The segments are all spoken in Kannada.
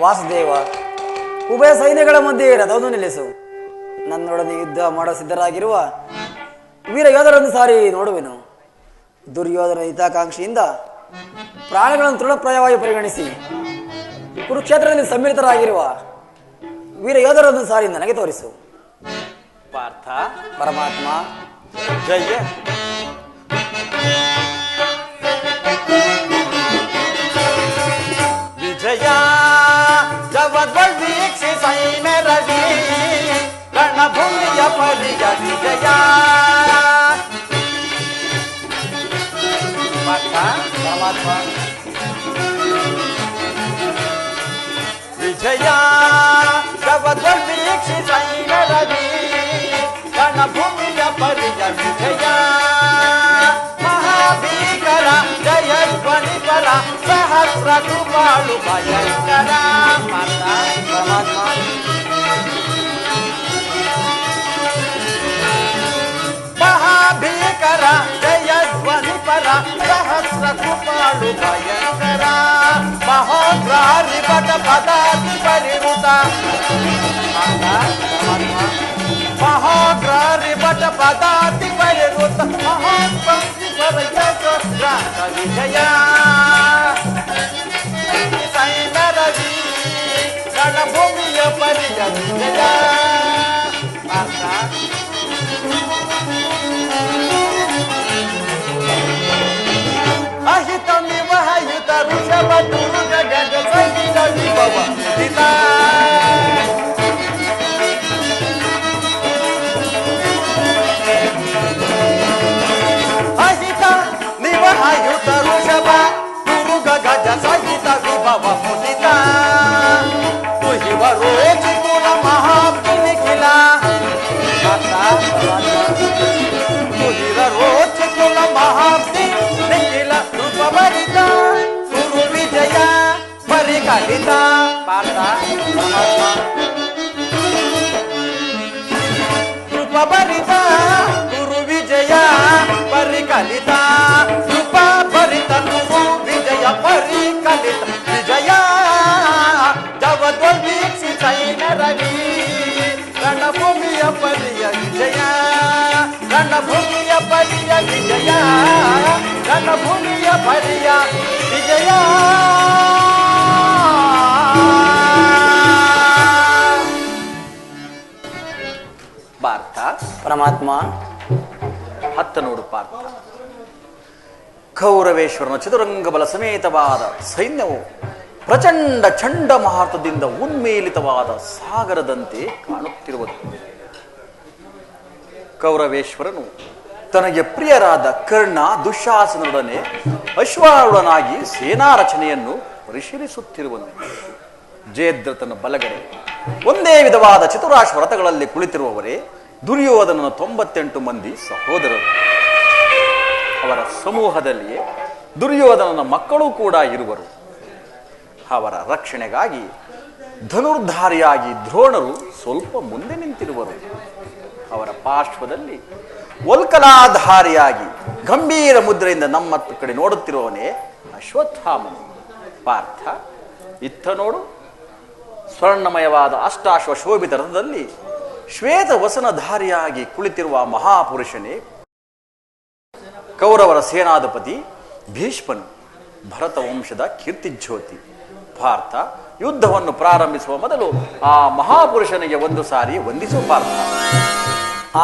ವಾಸುದೇವ, ಉಭಯ ಸೈನ್ಯಗಳ ಮಧ್ಯೆ ರಥವನ್ನು ನಿಲ್ಲಿಸು. ನನ್ನೊಡನೆ ಯುದ್ಧ ಮಾಡೋ ಸಿದ್ಧರಾಗಿರುವ ವೀರ ಯೋಧರನ್ನು ಸಾರಿ ನೋಡುವೆನು. ದುರ್ಯೋಧನ ಹಿತಾಕಾಂಕ್ಷಿಯಿಂದ ಪ್ರಾಣಗಳನ್ನು ತೃಣಪ್ರಾಯವಾಗಿ ಪರಿಗಣಿಸಿ ಕುರುಕ್ಷೇತ್ರದಲ್ಲಿ ಸಮ್ಮಿಳಿತರಾಗಿರುವ ವೀರ ಯೋಧರನ್ನು ಸಾರಿ ನನಗೆ ತೋರಿಸು. ಪಾರ್ಥ, ಪರಮಾತ್ಮ ಜಯ. ವಿಜಯ ಜವದ್ವೀಕ್ಷಿ ಸೈನ್ಯ ರವಿ ರಣಭೂಮಿಯ ಪರಿಯ ವಿಜಯ. ಪರಮಾತ್ಮ ವಿಜಯ ಜವದ್ವೀಕ್ಷಿ ಸೈನ್ಯ ರವಿ ರಣಭೂಮಿಯ ಪರಿಯ ವಿಜಯ. ಮಹಾಭೀಕರ ಜಯ ಧ್ವನಿ ಪರ ಸಹಸ್ರ ಕುಮಾಳು ಭಯಂಕರ. ಪರಮಾತ್ಮ ಮಹಾಭೀಕರ ಜಯ ಧ್ವನಿ ಪರ ಸಹಸ್ರ ಕುಮಾಳು ಭಯಂಕರ. ಮಹೋಗ್ರಾರಿ ಪಟ ಪದಾತಿ ಪರಿವೃತ ಮಹೋಗ್ರಾರಿ ಪಟ ಪದಾತಿ ಪರಿವೃತ ಮಹೋತ್ಪತ್ತಿ ಪರಯಗ್ರಾಂತ ವಿಜಯ. ಸೈನ್ಯ ರವಿ ರಣಭೂಮಿಯ ಪರಿಯ ವಿಜಯ. ಅಹಿತ ನಿವಹಯುತ ಋಷಭ ದುರ್ಗ ಗಜ ಸಹಿತ ವಿಭವ ಮುದಿತ. ಅಹಿತ ನಿವಹಯುತ ಋಷಭ ದುರ್ಗ ಗಜ ಸಹಿತ ವಿಭವ ಮುದಿತ. ತುಹಿವ ರೋಚಿ ಕುಲ ಮಹಾಪಿನಿಖಿಲ. ತುಹಿರ ರೋಚಿ ಕುಲ ಮಹಾಪಿ ನಿಖಿಲ ಕೃಪಭರಿತ ಗುರು ವಿಜಯ ಪರಿಕಲಿತ. ಪಾರ್ಥ, ಕೃಪಭರಿತ ಗುರು ವಿಜಯ ಪರಿಕಲಿತ. ಕೃಪಭರಿತ ಗುರು ವಿಜಯ ಪರಿಕಲಿತ ವಿಜಯ. ಜವದ್ವೀಕ್ಷಿ ಸೈನ್ಯ ರವಿ ರಣಭೂಮಿಯ ಪರಿಯ ವಿಜಯ. ರಣಭೂಮಿಯ ಪರಿಯ ವಿಜಯ. ರಣಭೂಮಿಯ ಪರಿಯ ವಿಜಯ. ಪಾರ್ಥ, ಪರಮಾತ್ಮ ಹತ್ತ ನೋಡು ಪಾರ್ಥ. ಕೌರವೇಶ್ವರನ ಚತುರಂಗ ಬಲ ಸಮೇತವಾದ ಸೈನ್ಯವು ಪ್ರಚಂಡ ಚಂಡ ಮಹಾರ್ಥದಿಂದ ಉನ್ಮೇಲಿತವಾದ ಸಾಗರದಂತೆ ಕಾಣುತ್ತಿರುವುದು. ಕೌರವೇಶ್ವರನು ತನಗೆ ಪ್ರಿಯರಾದ ಕರ್ಣ ದುಶ್ಯಾಸನರೊಡನೆ ಅಶ್ವಾರೂಢನಾಗಿ ಸೇನಾ ರಚನೆಯನ್ನು ಪರಿಶೀಲಿಸುತ್ತಿರುವನು. ಜಯದ್ರಥನ ಬಲಗಡೆ ಒಂದೇ ವಿಧವಾದ ಚತುರಾಶ್ವ ರಥಗಳಲ್ಲಿ ಕುಳಿತಿರುವವರೇ ದುರ್ಯೋಧನನ 98 ಮಂದಿ ಸಹೋದರರು. ಅವರ ಸಮೂಹದಲ್ಲಿಯೇ ದುರ್ಯೋಧನನ ಮಕ್ಕಳು ಕೂಡ ಇರುವರು. ಅವರ ರಕ್ಷಣೆಗಾಗಿ ಧನುರ್ಧಾರಿಯಾಗಿ ದ್ರೋಣರು ಸ್ವಲ್ಪ ಮುಂದೆ ನಿಂತಿರುವರು. ಅವರ ಪಾರ್ಶ್ವದಲ್ಲಿ ವಲ್ಕಲಾಧಾರಿಯಾಗಿ ಗಂಭೀರ ಮುದ್ರೆಯಿಂದ ನಮ್ಮ ಕಡೆ ನೋಡುತ್ತಿರುವವನೇ ಅಶ್ವತ್ಥಾಮನು. ಪಾರ್ಥ, ಇತ್ತ ನೋಡು. ಸ್ವರ್ಣಮಯವಾದ ಅಷ್ಟಾಶ್ವ ಶೋಭಿತ ರಥದಲ್ಲಿ ಶ್ವೇತ ವಸನಧಾರಿಯಾಗಿ ಕುಳಿತಿರುವ ಮಹಾಪುರುಷನೇ ಕೌರವರ ಸೇನಾಧಿಪತಿ ಭೀಷ್ಮನು, ಭರತ ವಂಶದ ಕೀರ್ತಿಜ್ಯೋತಿ. ಪಾರ್ಥ, ಯುದ್ಧವನ್ನು ಪ್ರಾರಂಭಿಸುವ ಮೊದಲು ಆ ಮಹಾಪುರುಷನಿಗೆ ಒಂದು ಸಾರಿ ವಂದಿಸು ಪಾರ್ಥ.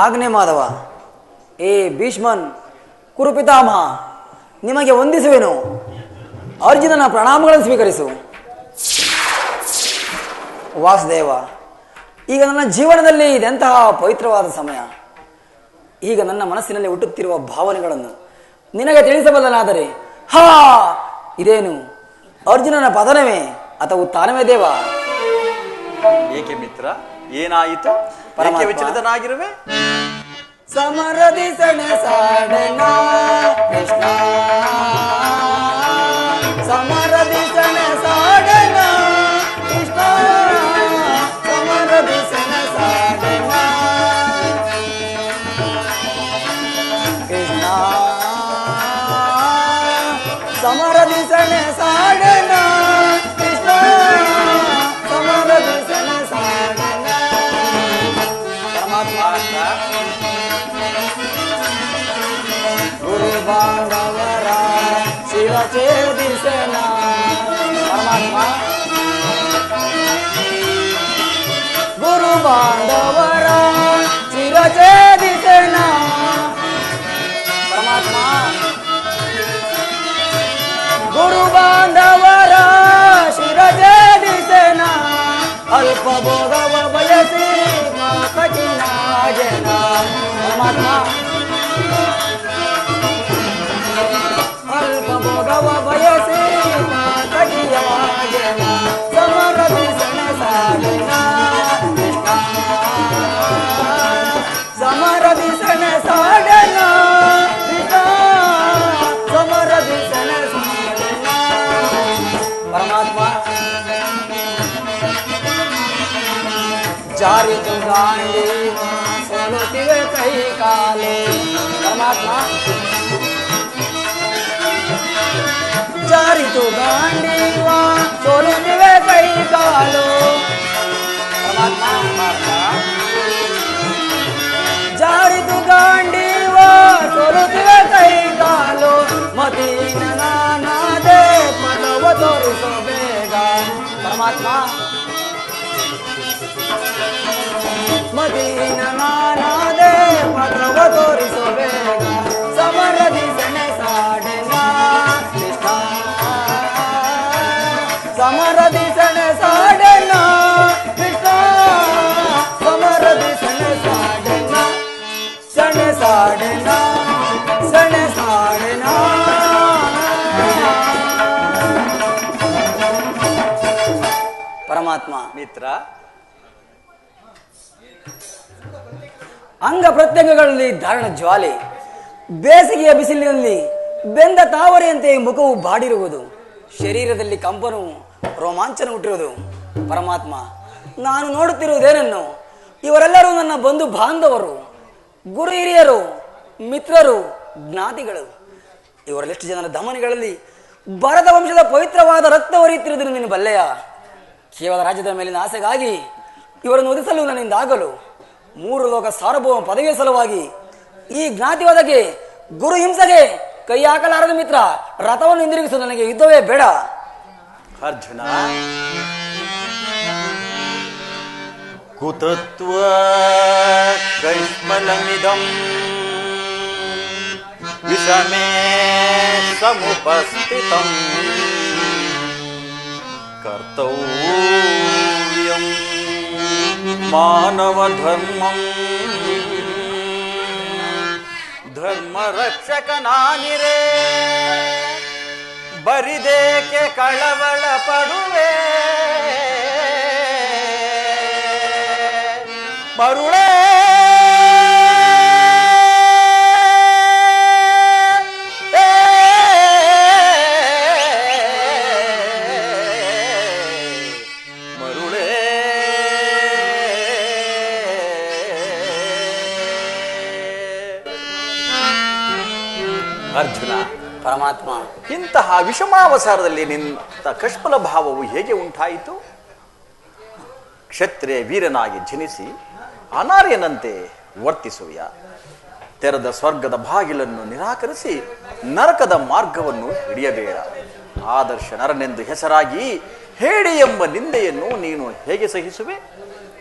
ಆಜ್ಞೆ ಮಾಧವ. ಏ ಭೀಷ್ಮನ್, ಕುರುಪಿತಾಮಹ, ನಿಮಗೆ ವಂದಿಸುವೆನು. ಅರ್ಜುನನ ಪ್ರಣಾಮಗಳನ್ನು ಸ್ವೀಕರಿಸು. ವಾಸುದೇವ, ಈಗ ನನ್ನ ಜೀವನದಲ್ಲಿ ಇದೆಂತಹ ಪವಿತ್ರವಾದ ಸಮಯ. ಈಗ ನನ್ನ ಮನಸ್ಸಿನಲ್ಲಿ ಹುಟ್ಟುತ್ತಿರುವ ಭಾವನೆಗಳನ್ನು ನಿನಗೆ ತಿಳಿಸಬಲ್ಲನಾದರೆ ಹಾ, ಇದೇನು ಅರ್ಜುನನ ಪತನವೇ ಅಥವಾ ಉತ್ಥಾನವೇ ದೇವ? ಏಕೆ ಮಿತ್ರ, ಏನಾಯಿತು? ಏಕೆ ವಿಚಲಿತನಾಗಿರುವೆ? ಸಮರದಿ ಸೆಣಸಾಡನ ಕೃಷ್ಣ, ಸಮರದಿ ಸೆಣಸಾಡನ ಕೃಷ್ಣ, ಸಮರದಿ ಸೆಣಸಾಡನ ಕೃಷ್ಣ, ಸಮರದಿ ಸೆಣಸಾಡನ ಕೃಷ್ಣ, ಪರಮಾತ್ಮ ಜಾರಿತು ಗಾಂಡೀವ ಸೋಲುತ್ತಿವೆ ಕೈ ಕಾಲು ಪರಮಾತ್ಮ ಜಾರಿತು ಗಾಂಡೀವ ಸೋಲುತ್ತಿವೆ ಕೈ ಕಾಲು ಪರಮಾತ್ಮ ಜಾರಿತು ಗಾಂಡೀವ ಸೋಲುತ್ತಿವೆ ಕೈ ಕಾಲು ಮತೀನ ನಾನಾದೆ ಪದವ ತೋರಿಸೋ ಬೇಗ ಪರಮಾತ್ಮ ಮದೀನ ನಾನಾದೆ ಪದವ ತೋರಿಸೋ ಬೇಗ ಸಮರದಿ ಸೆಣಸಾಡೆನ ಕೃಷ್ಣ ಸಮರದಿ ಸೆಣಸಾಡೆನ ಕೃಷ್ಣ ಸಮರದಿ ಸೆಣಸಾಡೆನ ಸೆಣಸಾಡೆನ ಸೆಣಸಾಡೆನ ಪರಮಾತ್ಮ ಮಿತ್ರ, ಅಂಗ ಪ್ರತ್ಯಂಗಗಳಲ್ಲಿ ಧಾರಣ ಜ್ವಾಲೆ, ಬೇಸಿಗೆಯ ಬಿಸಿಲಿನಲ್ಲಿ ಬೆಂದ ತಾವರೆಯಂತೆ ಮುಖವು ಬಾಡಿರುವುದು, ಶರೀರದಲ್ಲಿ ಕಂಪನವು ರೋಮಾಂಚನ ಹುಟ್ಟಿರುವುದು. ಪರಮಾತ್ಮ, ನಾನು ನೋಡುತ್ತಿರುವುದೇನನ್ನು ಇವರೆಲ್ಲರೂ ನನ್ನ ಬಂಧು ಬಾಂಧವರು, ಗುರು ಹಿರಿಯರು, ಮಿತ್ರರು, ಜ್ಞಾತಿಗಳು. ಇವರೆಷ್ಟು ಜನರ ಧಮನಿಗಳಲ್ಲಿ ಭರತ ವಂಶದ ಪವಿತ್ರವಾದ ರಕ್ತ ಹರಿಯುತ್ತಿರುವುದನ್ನು ನೀನು ಬಲ್ಲೆಯ. ಕೇವಲ ರಾಜ್ಯದ ಮೇಲಿನ ಆಸೆಗಾಗಿ ಇವರನ್ನು ಒದಿಸಲು ನನ್ನಿಂದಾಗಲು 3 ಲೋಕ ಸಾರ್ವಭೌಮ ಪದವಿಯ ಸಲುವಾಗಿ ಈ ಜ್ಞಾತಿವಾದಕ್ಕೆ ಗುರು ಹಿಂಸೆಗೆ ಕೈ ಹಾಕಲಾರದ ಮಿತ್ರ, ರಥವನ್ನು ಹಿಂದಿರುಗಿಸು, ನನಗೆ ಯುದ್ಧವೇ ಬೇಡ. ಅರ್ಜುನ, ಕುತತ್ವ ಕೈಷ್ಮಲಮಿದಂ ವಿಷಮೇ ಸಮುಪಸ್ಥಿತಂ ಕರ್ತವ್ಯಂ ಮಾನವ ಧರ್ಮಂ ಧರ್ಮ ರಕ್ಷಕ ನಾನಿರೇ ಬರಿದೇಕೆ ಕಳವಳ ಪಡುವೆ ಮರುಳೇ ಅರ್ಜುನ, ಪರಮಾತ್ಮ, ಇಂತಹ ವಿಷಮಾವಸಾರದಲ್ಲಿ ನಿಂತ ಕಷ್ಮಲ ಭಾವವು ಹೇಗೆ ಉಂಟಾಯಿತು? ಕ್ಷತ್ರಿಯ ವೀರನಾಗಿ ಜನಿಸಿ ಅನಾರ್ಯನಂತೆ ವರ್ತಿಸುವಿಯ? ತೆರೆದ ಸ್ವರ್ಗದ ಬಾಗಿಲನ್ನು ನಿರಾಕರಿಸಿ ನರಕದ ಮಾರ್ಗವನ್ನು ಹಿಡಿಯಬೇಡ. ಆದರ್ಶ ನರನೆಂದು ಹೆಸರಾಗಿ ಹೇಳಿ ಎಂಬ ನಿಂದೆಯನ್ನು ನೀನು ಹೇಗೆ ಸಹಿಸುವೆ?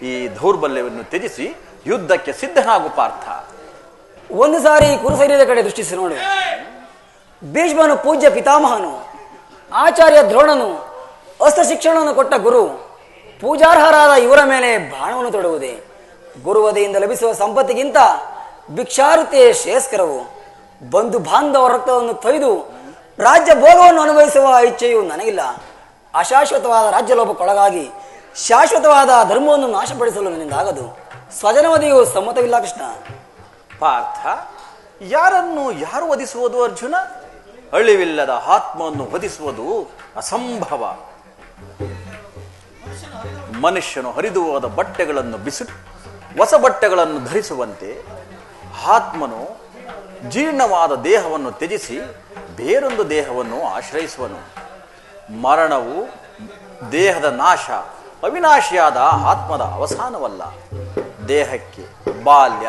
ಈ ದೌರ್ಬಲ್ಯವನ್ನು ತ್ಯಜಿಸಿ ಯುದ್ಧಕ್ಕೆ ಸಿದ್ಧನಾಗು ಪಾರ್ಥ. ಒಂದು ಸಾರಿ ಕುರುಸೈನ್ಯದ ಕಡೆ ದೃಷ್ಟಿಸಿ ನೋಡು. ಭೀಷ್ಮನು ಪೂಜ್ಯ ಪಿತಾಮಹನು, ಆಚಾರ್ಯ ದ್ರೋಣನು ಅಸ್ತ್ರ ಶಿಕ್ಷಣವನ್ನು ಕೊಟ್ಟ ಗುರು, ಪೂಜಾರ್ಹರಾದ ಇವರ ಮೇಲೆ ಬಾಣವನ್ನು ತೊಡುವುದೇ ಗುರುವದೆಯಿಂದ ಲಭಿಸುವ ಸಂಪತ್ತಿಗಿಂತ ಭಿಕ್ಷಾರುತೆಯೇ ಶ್ರೇಯಸ್ಕರವು. ಬಂಧು ಬಾಂಧವ ರಕ್ತವನ್ನು ತೊಯ್ದು ರಾಜ್ಯ ಭೋಗವನ್ನು ಅನುಭವಿಸುವ ಇಚ್ಛೆಯು ನನಗಿಲ್ಲ. ಅಶಾಶ್ವತವಾದ ರಾಜ್ಯಲೋಪಕ್ಕೊಳಗಾಗಿ ಶಾಶ್ವತವಾದ ಧರ್ಮವನ್ನು ನಾಶಪಡಿಸಲು ನನ್ನಿಂದಾಗದು. ಸ್ವಜನವಧಿಯು ಸಮ್ಮತವಿಲ್ಲ ಕೃಷ್ಣ. ಪಾರ್ಥ, ಯಾರನ್ನು ಯಾರು ವಧಿಸುವುದು ಅರ್ಜುನ? ಅಳಿವಿಲ್ಲದ ಆತ್ಮವನ್ನು ವಧಿಸುವುದು ಅಸಂಭವ. ಮನುಷ್ಯನು ಹರಿದು ಹೋದ ಬಟ್ಟೆಗಳನ್ನು ಬಿಸಿಟ್ಟು ಹೊಸ ಬಟ್ಟೆಗಳನ್ನು ಧರಿಸುವಂತೆ ಆತ್ಮನು ಜೀರ್ಣವಾದ ದೇಹವನ್ನು ತ್ಯಜಿಸಿ ಬೇರೊಂದು ದೇಹವನ್ನು ಆಶ್ರಯಿಸುವನು. ಮರಣವು ದೇಹದ ನಾಶ, ಅವಿನಾಶಿಯಾದ ಆತ್ಮದ ಅವಸಾನವಲ್ಲ. ದೇಹಕ್ಕೆ ಬಾಲ್ಯ,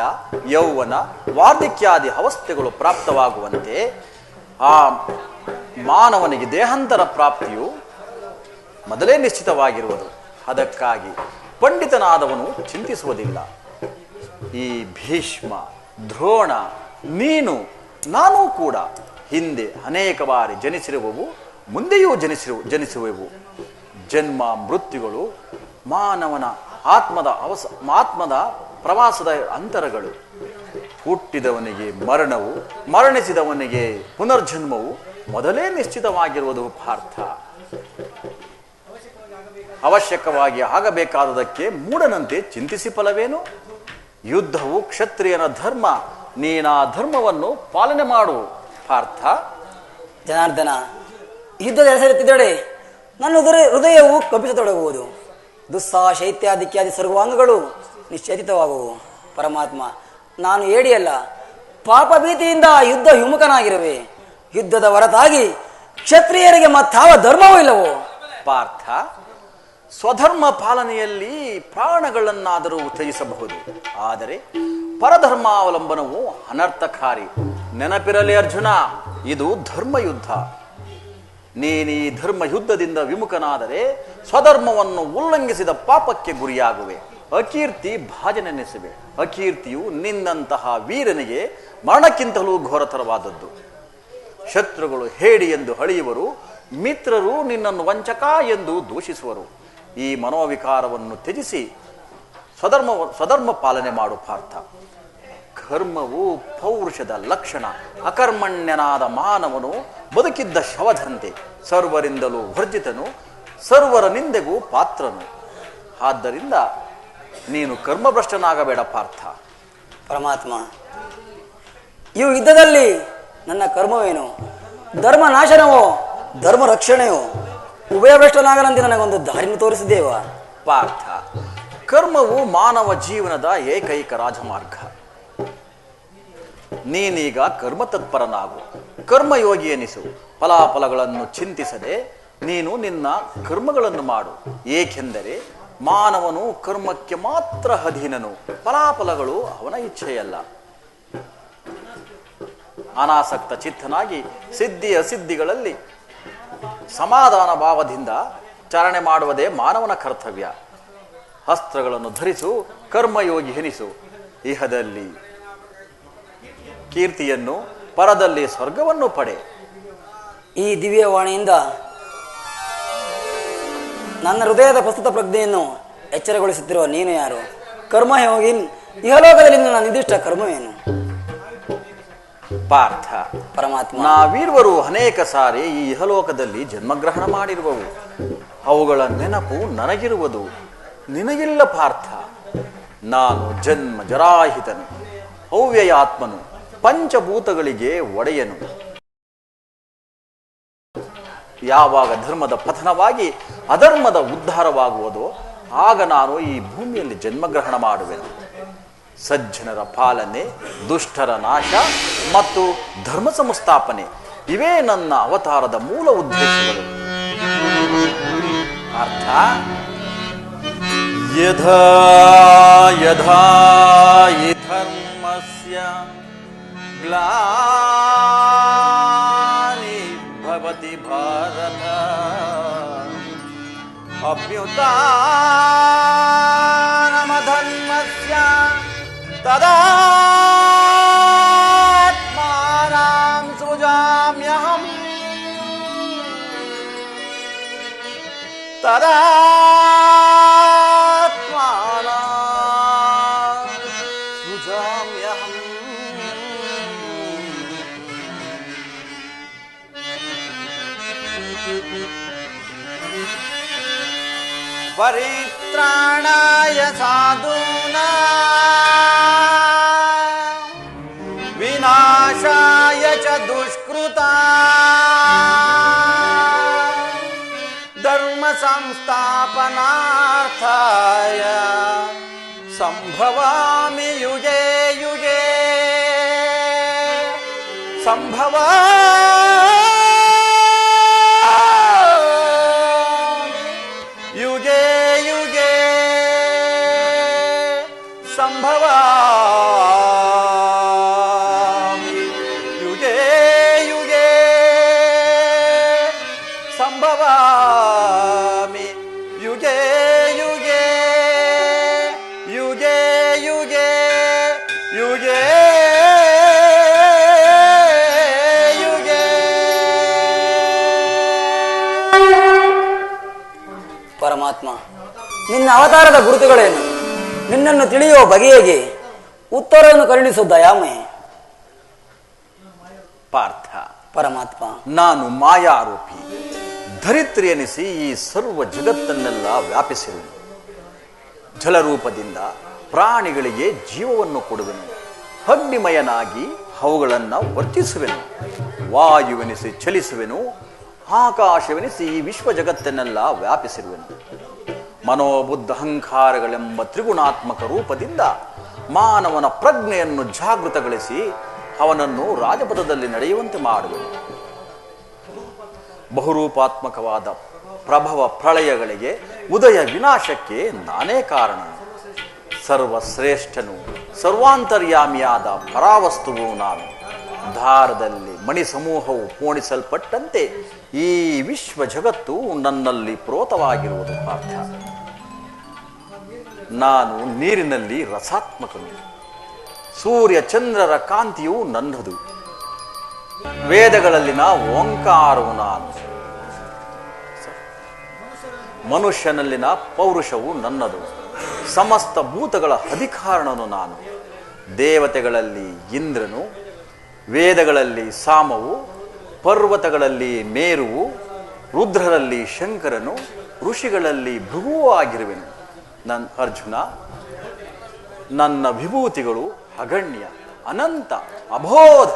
ಯೌವನ, ವಾರ್ಧಕ್ಯಾದಿ ಅವಸ್ಥೆಗಳು ಪ್ರಾಪ್ತವಾಗುವಂತೆ ಆ ಮಾನವನಿಗೆ ದೇಹಾಂತರ ಪ್ರಾಪ್ತಿಯು ಮೊದಲೇ ನಿಶ್ಚಿತವಾಗಿರುವುದು. ಅದಕ್ಕಾಗಿ ಪಂಡಿತನಾದವನು ಚಿಂತಿಸುವುದಿಲ್ಲ. ಈ ಭೀಷ್ಮ, ದ್ರೋಣ, ನೀನು, ನಾನೂ ಕೂಡ ಹಿಂದೆ ಅನೇಕ ಬಾರಿ ಜನಿಸಿರುವವು, ಮುಂದೆಯೂ ಜನಿಸುವೆವು. ಜನ್ಮ ಮೃತ್ಯುಗಳು ಮಾನವನ ಆತ್ಮದ ಪ್ರವಾಸದ ಅಂತರಗಳು. ಹುಟ್ಟಿದವನಿಗೆ ಮರಣವು, ಮರಣಿಸಿದವನಿಗೆ ಪುನರ್ಜನ್ಮವು ಮೊದಲೇ ನಿಶ್ಚಿತವಾಗಿರುವುದು ಪಾರ್ಥ. ಅವಶ್ಯಕವಾಗಿ ಆಗಬೇಕಾದದಕ್ಕೆ ಮೂಢನಂತೆ ಚಿಂತಿಸಿ ಫಲವೇನು? ಯುದ್ಧವು ಕ್ಷತ್ರಿಯನ ಧರ್ಮ, ನೀನಾ ಧರ್ಮವನ್ನು ಪಾಲನೆ ಮಾಡು ಪಾರ್ಥ. ಜನಾರ್ದನ, ಯುದ್ಧದ ಹೆಸರೆತ್ತಿದಡೆ ನನ್ನ ಹೃದಯವು ಕಪಿಸತೊಡಗುವುದು. ದುಸ್ಸಾಹ, ಶೈತ್ಯಾದಿತ್ಯಾದಿ ಸರ್ವಾಂಗಗಳು ನಿಶ್ಚೇತಿತವಾಗುವು. ಪರಮಾತ್ಮ, ನಾನು ಏಡಿಯಲ್ಲ, ಪಾಪ ಭೀತಿಯಿಂದ ಯುದ್ಧ ವಿಮುಖನಾಗಿರುವೆ. ಯುದ್ಧದ ಹೊರತಾಗಿ ಕ್ಷತ್ರಿಯರಿಗೆ ಮತ್ತಾವ ಧರ್ಮವೂ ಇಲ್ಲವೋ? ಪಾರ್ಥ, ಸ್ವಧರ್ಮ ಪಾಲನೆಯಲ್ಲಿ ಪ್ರಾಣಗಳನ್ನಾದರೂ ತ್ಯಜಿಸಬಹುದು, ಆದರೆ ಪರಧರ್ಮಾವಲಂಬನವು ಅನರ್ಥಕಾರಿ. ನೆನಪಿರಲಿ ಅರ್ಜುನ, ಇದು ಧರ್ಮಯುದ್ಧ. ನೀನೀ ಧರ್ಮ ಯುದ್ಧದಿಂದ ವಿಮುಖನಾದರೆ ಸ್ವಧರ್ಮವನ್ನು ಉಲ್ಲಂಘಿಸಿದ ಪಾಪಕ್ಕೆ ಗುರಿಯಾಗುವೆ. ಅಕೀರ್ತಿ ಭಾಜನೆನಿಸುವೆ. ಅಕೀರ್ತಿಯು ನಿನ್ನಂತಹ ವೀರನಿಗೆ ಮರಣಕ್ಕಿಂತಲೂ ಘೋರತರವಾದದ್ದು. ಶತ್ರುಗಳು ಹೇಡಿ ಎಂದು ಹಳೆಯುವರು, ಮಿತ್ರರು ನಿನ್ನನ್ನು ವಂಚಕ ಎಂದು ದೂಷಿಸುವರು. ಈ ಮನೋವಿಕಾರವನ್ನು ತ್ಯಜಿಸಿ ಸ್ವಧರ್ಮ ಪಾಲನೆ ಮಾಡು ಪಾರ್ಥ. ಕರ್ಮವು ಪೌರುಷದ ಲಕ್ಷಣ. ಅಕರ್ಮಣ್ಯನಾದ ಮಾನವನು ಬದುಕಿದ್ದ ಶವದಂತೆ, ಸರ್ವರಿಂದಲೂ ವರ್ಜಿತನು, ಸರ್ವರ ನಿಂದೆಗೂ ಪಾತ್ರನು. ಆದ್ದರಿಂದ ನೀನು ಕರ್ಮಭ್ರಷ್ಟನಾಗಬೇಡ ಪಾರ್ಥ. ಪರಮಾತ್ಮ, ಈ ಯುದ್ಧದಲ್ಲಿ ನನ್ನ ಕರ್ಮವೇನು? ಧರ್ಮ ನಾಶನವೋ ಧರ್ಮ ರಕ್ಷಣೆಯೋ? ಉಭಯಭ್ರಷ್ಟನಾಗದಂತೆ ನನಗೊಂದು ದಾರಿಯನ್ನು ತೋರಿಸಿದ್ದೇವ? ಪಾರ್ಥ, ಕರ್ಮವು ಮಾನವ ಜೀವನದ ಏಕೈಕ ರಾಜಮಾರ್ಗ. ನೀನೀಗ ಕರ್ಮತತ್ಪರನಾಗು, ಕರ್ಮಯೋಗಿ ಎನಿಸು. ಫಲಾಫಲಗಳನ್ನು ಚಿಂತಿಸದೆ ನೀನು ನಿನ್ನ ಕರ್ಮಗಳನ್ನು ಮಾಡು. ಏಕೆಂದರೆ ಮಾನವನು ಕರ್ಮಕ್ಕೆ ಮಾತ್ರ ಅಧೀನನು, ಫಲಾಫಲಗಳು ಅವನ ಇಚ್ಛೆಯಲ್ಲ. ಅನಾಸಕ್ತ ಚಿತ್ತನಾಗಿ ಸಿದ್ಧಿ ಅಸಿದ್ಧಿಗಳಲ್ಲಿ ಸಮಾಧಾನ ಭಾವದಿಂದ ಚಾರಣೆ ಮಾಡುವುದೇ ಮಾನವನ ಕರ್ತವ್ಯ. ಅಸ್ತ್ರಗಳನ್ನು ಧರಿಸು, ಕರ್ಮಯೋಗಿ ಎನಿಸು. ಇಹದಲ್ಲಿ ಕೀರ್ತಿಯನ್ನು, ಪರದಲ್ಲಿ ಸ್ವರ್ಗವನ್ನು ಪಡೆ. ಈ ದಿವ್ಯವಾಣಿಯಿಂದ ನನ್ನ ಹೃದಯದ ಪ್ರಸ್ತುತ ಪ್ರಜ್ಞೆಯನ್ನು ಎಚ್ಚರಗೊಳಿಸುತ್ತಿರುವ ನೀನು ಯಾರು? ಕರ್ಮಯೋಗಿ, ಇಹಲೋಕದಲ್ಲಿ ನನ್ನ ನಿರ್ದಿಷ್ಟ ಕರ್ಮವೇನು? ಪಾರ್ಥ, ಪರಮಾತ್ಮ, ನಾವಿರುವರು ಅನೇಕ ಸಾರಿ ಈ ಇಹಲೋಕದಲ್ಲಿ ಜನ್ಮಗ್ರಹಣ ಮಾಡಿರುವವು. ಅವುಗಳ ನೆನಪು ನನಗಿರುವುದು, ನಿನಗಿಲ್ಲ ಪಾರ್ಥ. ನಾನು ಜನ್ಮ ಜರಾಹಿತನು, ಅವ್ಯಯಾತ್ಮನು, ಪಂಚಭೂತಗಳಿಗೆ ಒಡೆಯನು. ಯಾವಾಗ ಧರ್ಮದ ಪತನವಾಗಿ ಅಧರ್ಮದ ಉದ್ಧಾರವಾಗುವುದೋ ಆಗ ನಾನು ಈ ಭೂಮಿಯಲ್ಲಿ ಜನ್ಮಗ್ರಹಣ ಮಾಡುವೆನು. ಸಜ್ಜನರ ಪಾಲನೆ, ದುಷ್ಟರ ನಾಶ ಮತ್ತು ಧರ್ಮ ಸಂಸ್ಥಾಪನೆ ಇವೇ ನನ್ನ ಅವತಾರದ ಮೂಲ ಉದ್ದೇಶಗಳು. ಅರ್ಥ, ಯಥಾ ಯಥಾ ಹಿ ಧರ್ಮಸ್ಯ ಗ್ಲಾನಿ ಭವತಿ ಭಾರತ ಅಭ್ಯುತ್ಥಾನಮಧರ್ಮಸ್ಯ ತದಾತ್ಮಾನಾಂ ಸೃಜಾಮ್ಯಹಂ ತದಾತ್ಮಾನಾಂ ಸೃಜಾಮ್ಯಹಂ. ಪರಿತ್ರಾಣಾಯ ಸಾಧೂನಾಂ ವಿನಾಶಾಯ ಚ ದುಷ್ಕೃತಾಂ ಧರ್ಮ ಸಂಸ್ಥಾಪನಾರ್ಥಾಯ ಸಂಭವಾಮಿ ಯುಗೇ ಯುಗೇ. ಯುಗೇ ಯುಗೇ ಸಂಭವಾಮಿ ಯುಗೇ ಯುಗೇ ಸಂಭವಾಮಿ ಯುಗೇ ಯುಗೇ ಯುಗೇ ಯುಗೇ ಯುಗೇ ಯುಗೇ. ಪರಮಾತ್ಮ, ನಿನ್ನ ಅವತಾರದ ಗುರುತುಗಳೇನು? ನಿನ್ನನ್ನು ತಿಳಿಯುವ ಬಗೆಯೇಗೆ? ಉತ್ತರವನ್ನು ಕರುಣಿಸುವ ದಯಾಮಯ. ಪಾರ್ಥ, ಪರಮಾತ್ಮ, ನಾನು ಮಾಯಾರೂಪಿ, ಧರಿತ್ರಿ ಎನಿಸಿ ಈ ಸರ್ವ ಜಗತ್ತನ್ನೆಲ್ಲ ವ್ಯಾಪಿಸಿರುವೆ. ಜಲರೂಪದಿಂದ ಪ್ರಾಣಿಗಳಿಗೆ ಜೀವವನ್ನು ಕೊಡುವೆನು. ಅಗ್ನಿಮಯನಾಗಿ ಅವುಗಳನ್ನು ವರ್ತಿಸುವೆನು. ವಾಯುವೆನಿಸಿ ಚಲಿಸುವೆನು. ಆಕಾಶವೆನಿಸಿ ಈ ವಿಶ್ವ ಜಗತ್ತನ್ನೆಲ್ಲ ವ್ಯಾಪಿಸಿರುವೆನು. ಮನೋಬುದ್ಧ ಅಹಂಕಾರಗಳೆಂಬ ತ್ರಿಗುಣಾತ್ಮಕ ರೂಪದಿಂದ ಮಾನವನ ಪ್ರಜ್ಞೆಯನ್ನು ಜಾಗೃತಗೊಳಿಸಿ ಅವನನ್ನು ರಾಜಪಥದಲ್ಲಿ ನಡೆಯುವಂತೆ ಮಾಡುವೆನು. ಬಹುರೂಪಾತ್ಮಕವಾದ ಪ್ರಭವ ಪ್ರಳಯಗಳಿಗೆ ಉದಯ ವಿನಾಶಕ್ಕೆ ನಾನೇ ಕಾರಣ. ಸರ್ವಶ್ರೇಷ್ಠನು ಸರ್ವಾಂತರ್ಯಾಮಿಯಾದ ಪರಾವಸ್ತುವು ನಾನು. ದಾರದಲ್ಲಿ ಮಣಿ ಸಮೂಹವು ಪೋಣಿಸಲ್ಪಟ್ಟಂತೆ ಈ ವಿಶ್ವ ಜಗತ್ತು ನನ್ನಲ್ಲಿ ಪ್ರೋತವಾಗಿರುವುದು ಪಾರ್ಥ. ನಾನು ನೀರಿನಲ್ಲಿ ರಸಾತ್ಮಕನು. ಸೂರ್ಯ ಚಂದ್ರರ ಕಾಂತಿಯು ನನ್ನದು. ವೇದಗಳಲ್ಲಿನ ಓಂಕಾರವು ನಾನು. ಮನುಷ್ಯನಲ್ಲಿನ ಪೌರುಷವು ನನ್ನದು. ಸಮಸ್ತ ಭೂತಗಳ ಅಧಿಕಾರಣನು ನಾನು. ದೇವತೆಗಳಲ್ಲಿ ಇಂದ್ರನು, ವೇದಗಳಲ್ಲಿ ಸಾಮವು, ಪರ್ವತಗಳಲ್ಲಿ ಮೇರುವು, ರುದ್ರರಲ್ಲಿ ಶಂಕರನು, ಋಷಿಗಳಲ್ಲಿ ಭೃಗುವೂ ಆಗಿರುವೆನು. ಅರ್ಜುನ, ನನ್ನ ವಿಭೂತಿಗಳು ಅಗಣ್ಯ, ಅನಂತ, ಅಬೋಧ.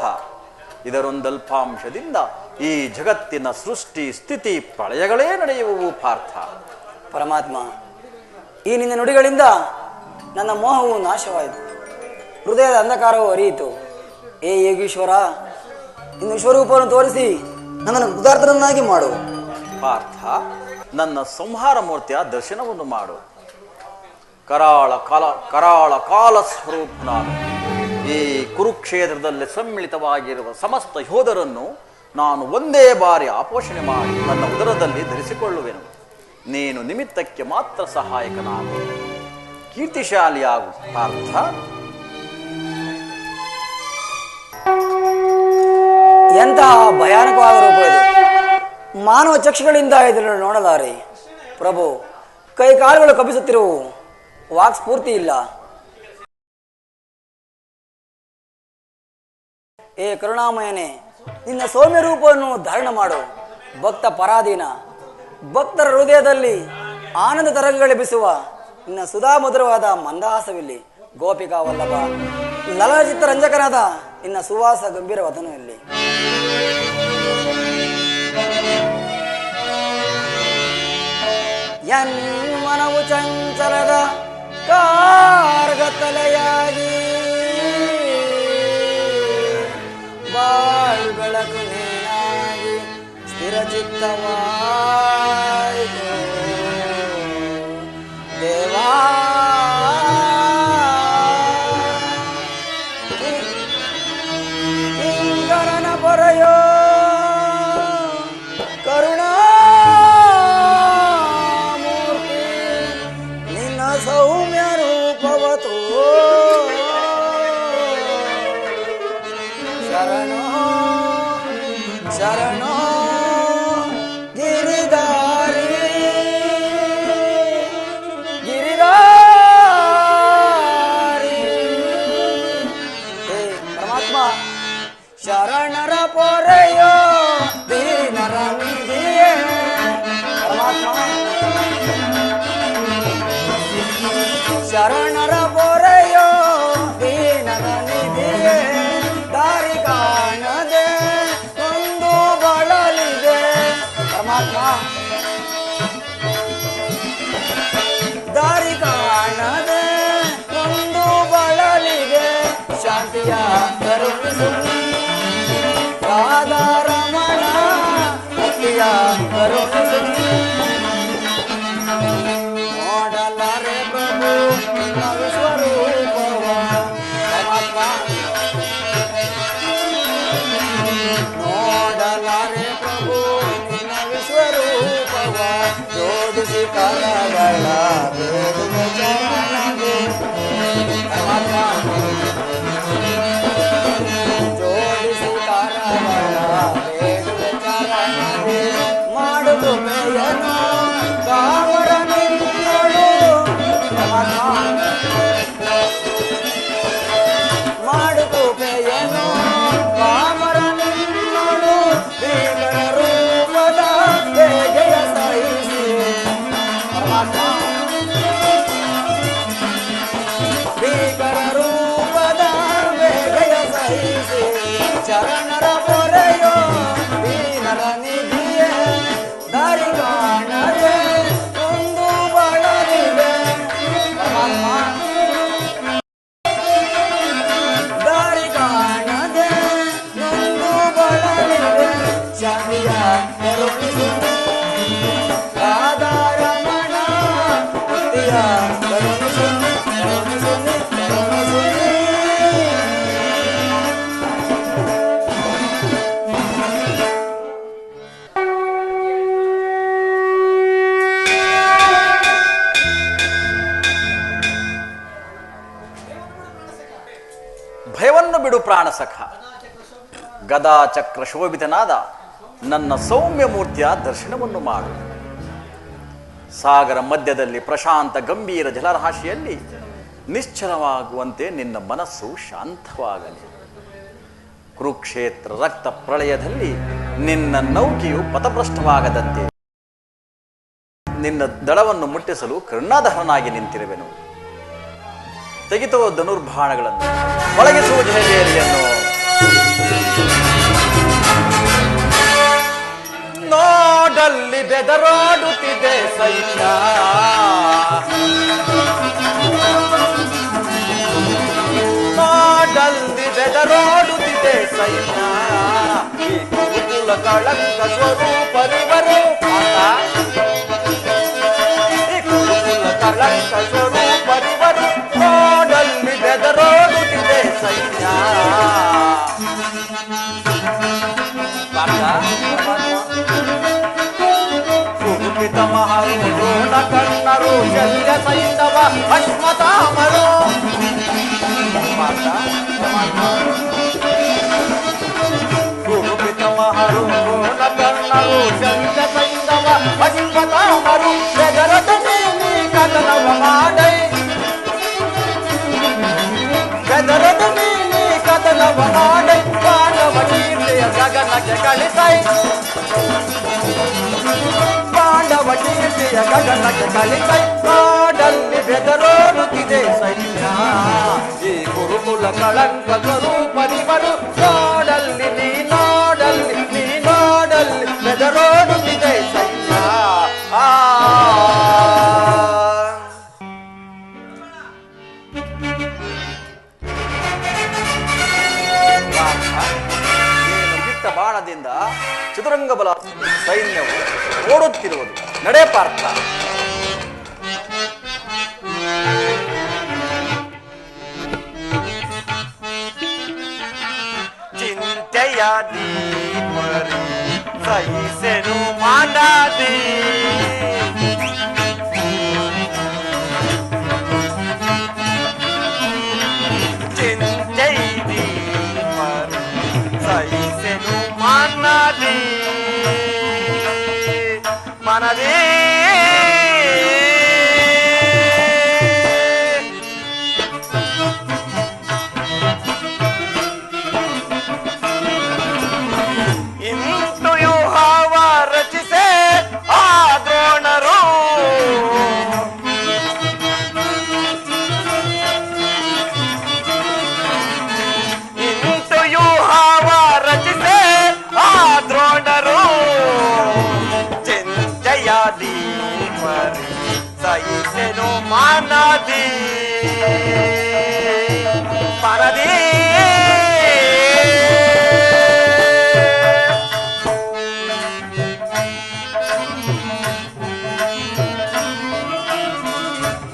ಇದರೊಂದಲ್ಪಾಂಶದಿಂದ ಈ ಜಗತ್ತಿನ ಸೃಷ್ಟಿ ಸ್ಥಿತಿ ಪ್ರಳಯಗಳೇ ನಡೆಯುವವು ಪಾರ್ಥ. ಪರಮಾತ್ಮ, ಈ ನಿನ್ನ ನುಡಿಗಳಿಂದ ನನ್ನ ಮೋಹವು ನಾಶವಾಯಿತು, ಹೃದಯದ ಅಂಧಕಾರವು ಅರಿಯಿತು. ಏ ಯೋಗೀಶ್ವರ, ಇನ್ನು ವಿಶ್ವರೂಪವನ್ನು ತೋರಿಸಿ ನನ್ನನ್ನು ಉದಾರ್ಥನನ್ನಾಗಿ ಮಾಡು. ಪಾರ್ಥ, ನನ್ನ ಸಂಹಾರ ಮೂರ್ತಿಯ ದರ್ಶನವನ್ನು ಮಾಡು. ಕರಾಳ ಕಾಲ ಸ್ವರೂಪ ನಾನು. ಈ ಕುರುಕ್ಷೇತ್ರದಲ್ಲಿ ಸಮ್ಮಿಳಿತವಾಗಿರುವ ಸಮಸ್ತ ಯೋಧರನ್ನು ನಾನು ಒಂದೇ ಬಾರಿ ಆಪೋಷಣೆ ಮಾಡಿ ನನ್ನ ಉದರದಲ್ಲಿ ಧರಿಸಿಕೊಳ್ಳುವೆನು. ನೀನು ನಿಮಿತ್ತಕ್ಕೆ ಮಾತ್ರ ಸಹಾಯಕನಾಗು. ಕೀರ್ತಿಶಾಲಿಯಾಗು ಪಾರ್ಥ. ಎಂತಹ ಭಯಾನಕವಾದ ರೂಪ ಇದು! ಮಾನವ ಚಕ್ಷುಗಳಿಂದ ಇದನ್ನು ನೋಡಲಾರೆ. ಪ್ರಭು, ಕೈ ಕಾಲುಗಳು ಕಪಿಸುತ್ತಿರುವು, ವಾಕ್ ಸ್ಫೂರ್ತಿ ಇಲ್ಲ. ಏ ಕರುಣಾಮಯನೇ, ನಿನ್ನ ಸೌಮ್ಯ ರೂಪವನ್ನು ಧಾರಣ ಮಾಡು. ಭಕ್ತ ಪರಾಧೀನ, ಭಕ್ತರ ಹೃದಯದಲ್ಲಿ ಆನಂದ ತರಂಗಳೆಬ್ಬಿಸುವ ನಿನ್ನ ಸುಧಾಮಧುರವಾದ ಮಂದಹಾಸವಿಲ್ಲಿ. ಗೋಪಿಕಾ ವಲ್ಲಭ, ಲಲಚಿತ್ತ ರಂಜಕನಾದ ನಿನ್ನ ಸುವಾಸ ಗಂಭೀರ ವದನು ಇಲ್ಲಿ. ಮನವು ಚಂಚಲದ ಕಾರ್ಗತಲೆಯಾಗಿ ಬಾಳು ಬೆಳಕು ನೀನಾಗಿ ಸ್ಥಿರಚಿತ್ತವಾಯಿತು ದೇವಾ. ಕಿಂಕರನ ಪೊರೆಯೋ ಕರುಣಾಮೂರ್ತಿ, ನಿನ್ನ ಸೌಮ್ಯ ರೂಪವತೋ ಶರಣೋ ಶರಣೋ ಗಿರಿಧಾರಿ ಗಿರಿಧಾರಿ. ಹೇ ಪರಮಾತ್ಮ, ಶರಣರ ಪೊರೆಯೋ ದೀನರ ನಿಧಿಯೇ. ಪರಮಾತ್ಮ, ಶರಣರ ಪೊರೆಯೋ ದೀನರ ನಿಧಿಯೇ. ದಾರಿ ಕಾಣದೆ ಒಂದು ಬಳಲಿದೆ. ಪರಮಾತ್ಮ, ದಾರಿ ಕಾಣದೆ ಒಂದು ಬಳಲಿದೆ. ಶಾಂತಿಯ ಕರುಣಿಸು ರಾಧಾರಮಣ, ಭಕ್ತಿಯ ಕರುಣಿಸು. ನೋಡಲಾರೆ ಪ್ರಭು ನಿನ್ನ ವಿಶ್ವರೂಪವ. ಪರಮಾತ್ಮ, ನೋಡಲಾರೆ ಪ್ರಭು ನಿನ್ನ ವಿಶ್ವರೂಪವ. ಜೋಡಿಸಿ ಕರಗಳ ಬೇಡುವೆ ಚರಣಗೆ. ಪರಮಾತ್ಮ, ಜೋಡಿಸಿ ಕರಗಳ ಬೇಡುವೆ ಚರಣಗೆ. ಮಾಡು ಕೃಪೆಯನ್ನು ಕಾವರ ನಿನ್ನೋಡು. ಪರಮಾತ್ಮ, ಮಾಡು ಕೃಪೆಯನ್ನು ಕಾಮರ ನಿನ್ನೋಡು. ಭೀಕರ ರೂಪದ ಬೇಗೆಯ ಸಹಿಸಿ. ಪರಮಾತ್ಮ, ಭೀಕರ ರೂಪ ಬರುವನು ಸೊನ್ನೆ, ಬರುವನು ಸೊನ್ನೆ, ಬರುವನು ಸೊನ್ನೆ. ಭಯವನ್ನು ಬಿಡು ಪ್ರಾಣಸಖ. ಗದಾ ಚಕ್ರ ಶೋಭಿತನಾದ ನನ್ನ ಸೌಮ್ಯ ಮೂರ್ತಿಯ ದರ್ಶನವನ್ನು ಮಾಡು. ಸಾಗರ ಮಧ್ಯದಲ್ಲಿ ಪ್ರಶಾಂತ ಗಂಭೀರ ಜಲರಾಶಿಯಲ್ಲಿ ನಿಶ್ಚಲವಾಗುವಂತೆ ನಿನ್ನ ಮನಸ್ಸು ಶಾಂತವಾಗಲಿ. ಕುರುಕ್ಷೇತ್ರ ರಕ್ತ ಪ್ರಳಯದಲ್ಲಿ ನಿನ್ನ ನೌಕೆಯು ಪಥಭ್ರಷ್ಟವಾಗದಂತೆ ನಿನ್ನ ದಳವನ್ನು ಮುಟ್ಟಿಸಲು ಕರುಣಾಧರನಾಗಿ ನಿಂತಿರುವೆನು. ತೆಗೆತೋ ಧನುರ್ಬಾಣಗಳನ್ನು, ಒಳಗಿಸುವ ಜಯಜೇರಿಯನ್ನು. ನೋಡಲ್ಲಿ ಬೆದರಾಡುತ್ತಿದೆ ಸೈನ್ಯ, ನೋಡಲ್ಲಿ ಬೆದರಾಡುತ್ತಿದೆ ಸೈನ್ಯ. ಈ ಕುರುಕುಲ ಕಳಂಕ ಸ್ವರೂಪರಿವರು ಈ ಕುರುಕುಲ ಕಳಂಕ ಸ್ವರೂಪರಿವರು ನೋಡಲ್ಲಿ ಬೆದರಾಡುತ್ತಿದೆ ಸೈನ್ಯ. ಸುಗುಪಿತ ಮಹಾರೋಣ ಕಣ್ಣರು ಶಲ್ಯ ಸೈಂಧವ ಅಶ್ವತಾಮರು. ಸುಗುಪಿತ ಮಹಾರೋಣ ಕಣ್ಣರು ಶಲ್ಯ ಸೈಂಧವ ಅಶ್ವತಾಮರು. ಬೆದರದ ನೀನಿ ಕದನವ ಮಾಡೈ, ಬೆದರದ ನೀನಿ ಕದನವ ಮಾಡೈ. ಪಾಂಡವ ಕೀರ್ತಿಯ ಗಗನಕ್ಕೆ ಕಳಿಸೈ, ಪಾಂಡವ ಕೀರ್ತಿಯ ಗಗನಕ್ಕೆ ಕಳಿಸೈ. ನಾಡಲ್ಲಿ ಬೆದರೋಡುತ್ತಿದೆ ಸೈನ್ಯ, ಈ ಗುರುಕುಲ ಕಳಂಕ ಸ್ವರೂಪರಿವರು ನಾಡಲ್ಲಿ ನೀ ನಾಡಲ್ಲಿ ನೀ ನಾಡಲ್ಲಿ ಬೆದರೋಡುತ್ತಿದೆ ಸೈನ್ಯ. ಬಿಟ್ಟ ಬಾಣದಿಂದ ಚದುರಂಗ ಬಲ ಸೈನ್ಯವು ಓಡುತ್ತಿರುವುದು. ನಡೆ ಪಾರ್ಥ. ಚಿಂತೆಯ ದೀಪರಿ ಸಹಿಸೆನು ಮಾಡದಿ, ಚಿಂತೆಯ ದೀಪರಿ ಸಹಿಸೆನು ಮಾಡದಿ. ಮನದೇ ಇಂತು ವ್ಯೂಹವ ರಚಿಸೆ ಆ ದ್ರೋಣರು. ಇಂತು ವ್ಯೂಹವ ರಚಿಸೆ ಆ ದ್ರೋಣರು. ಚಿಂತೆಯಾದಿ ಮರಿ ಸಹಿಸೆನು ಮಾನದಿ, ಮನದಿ.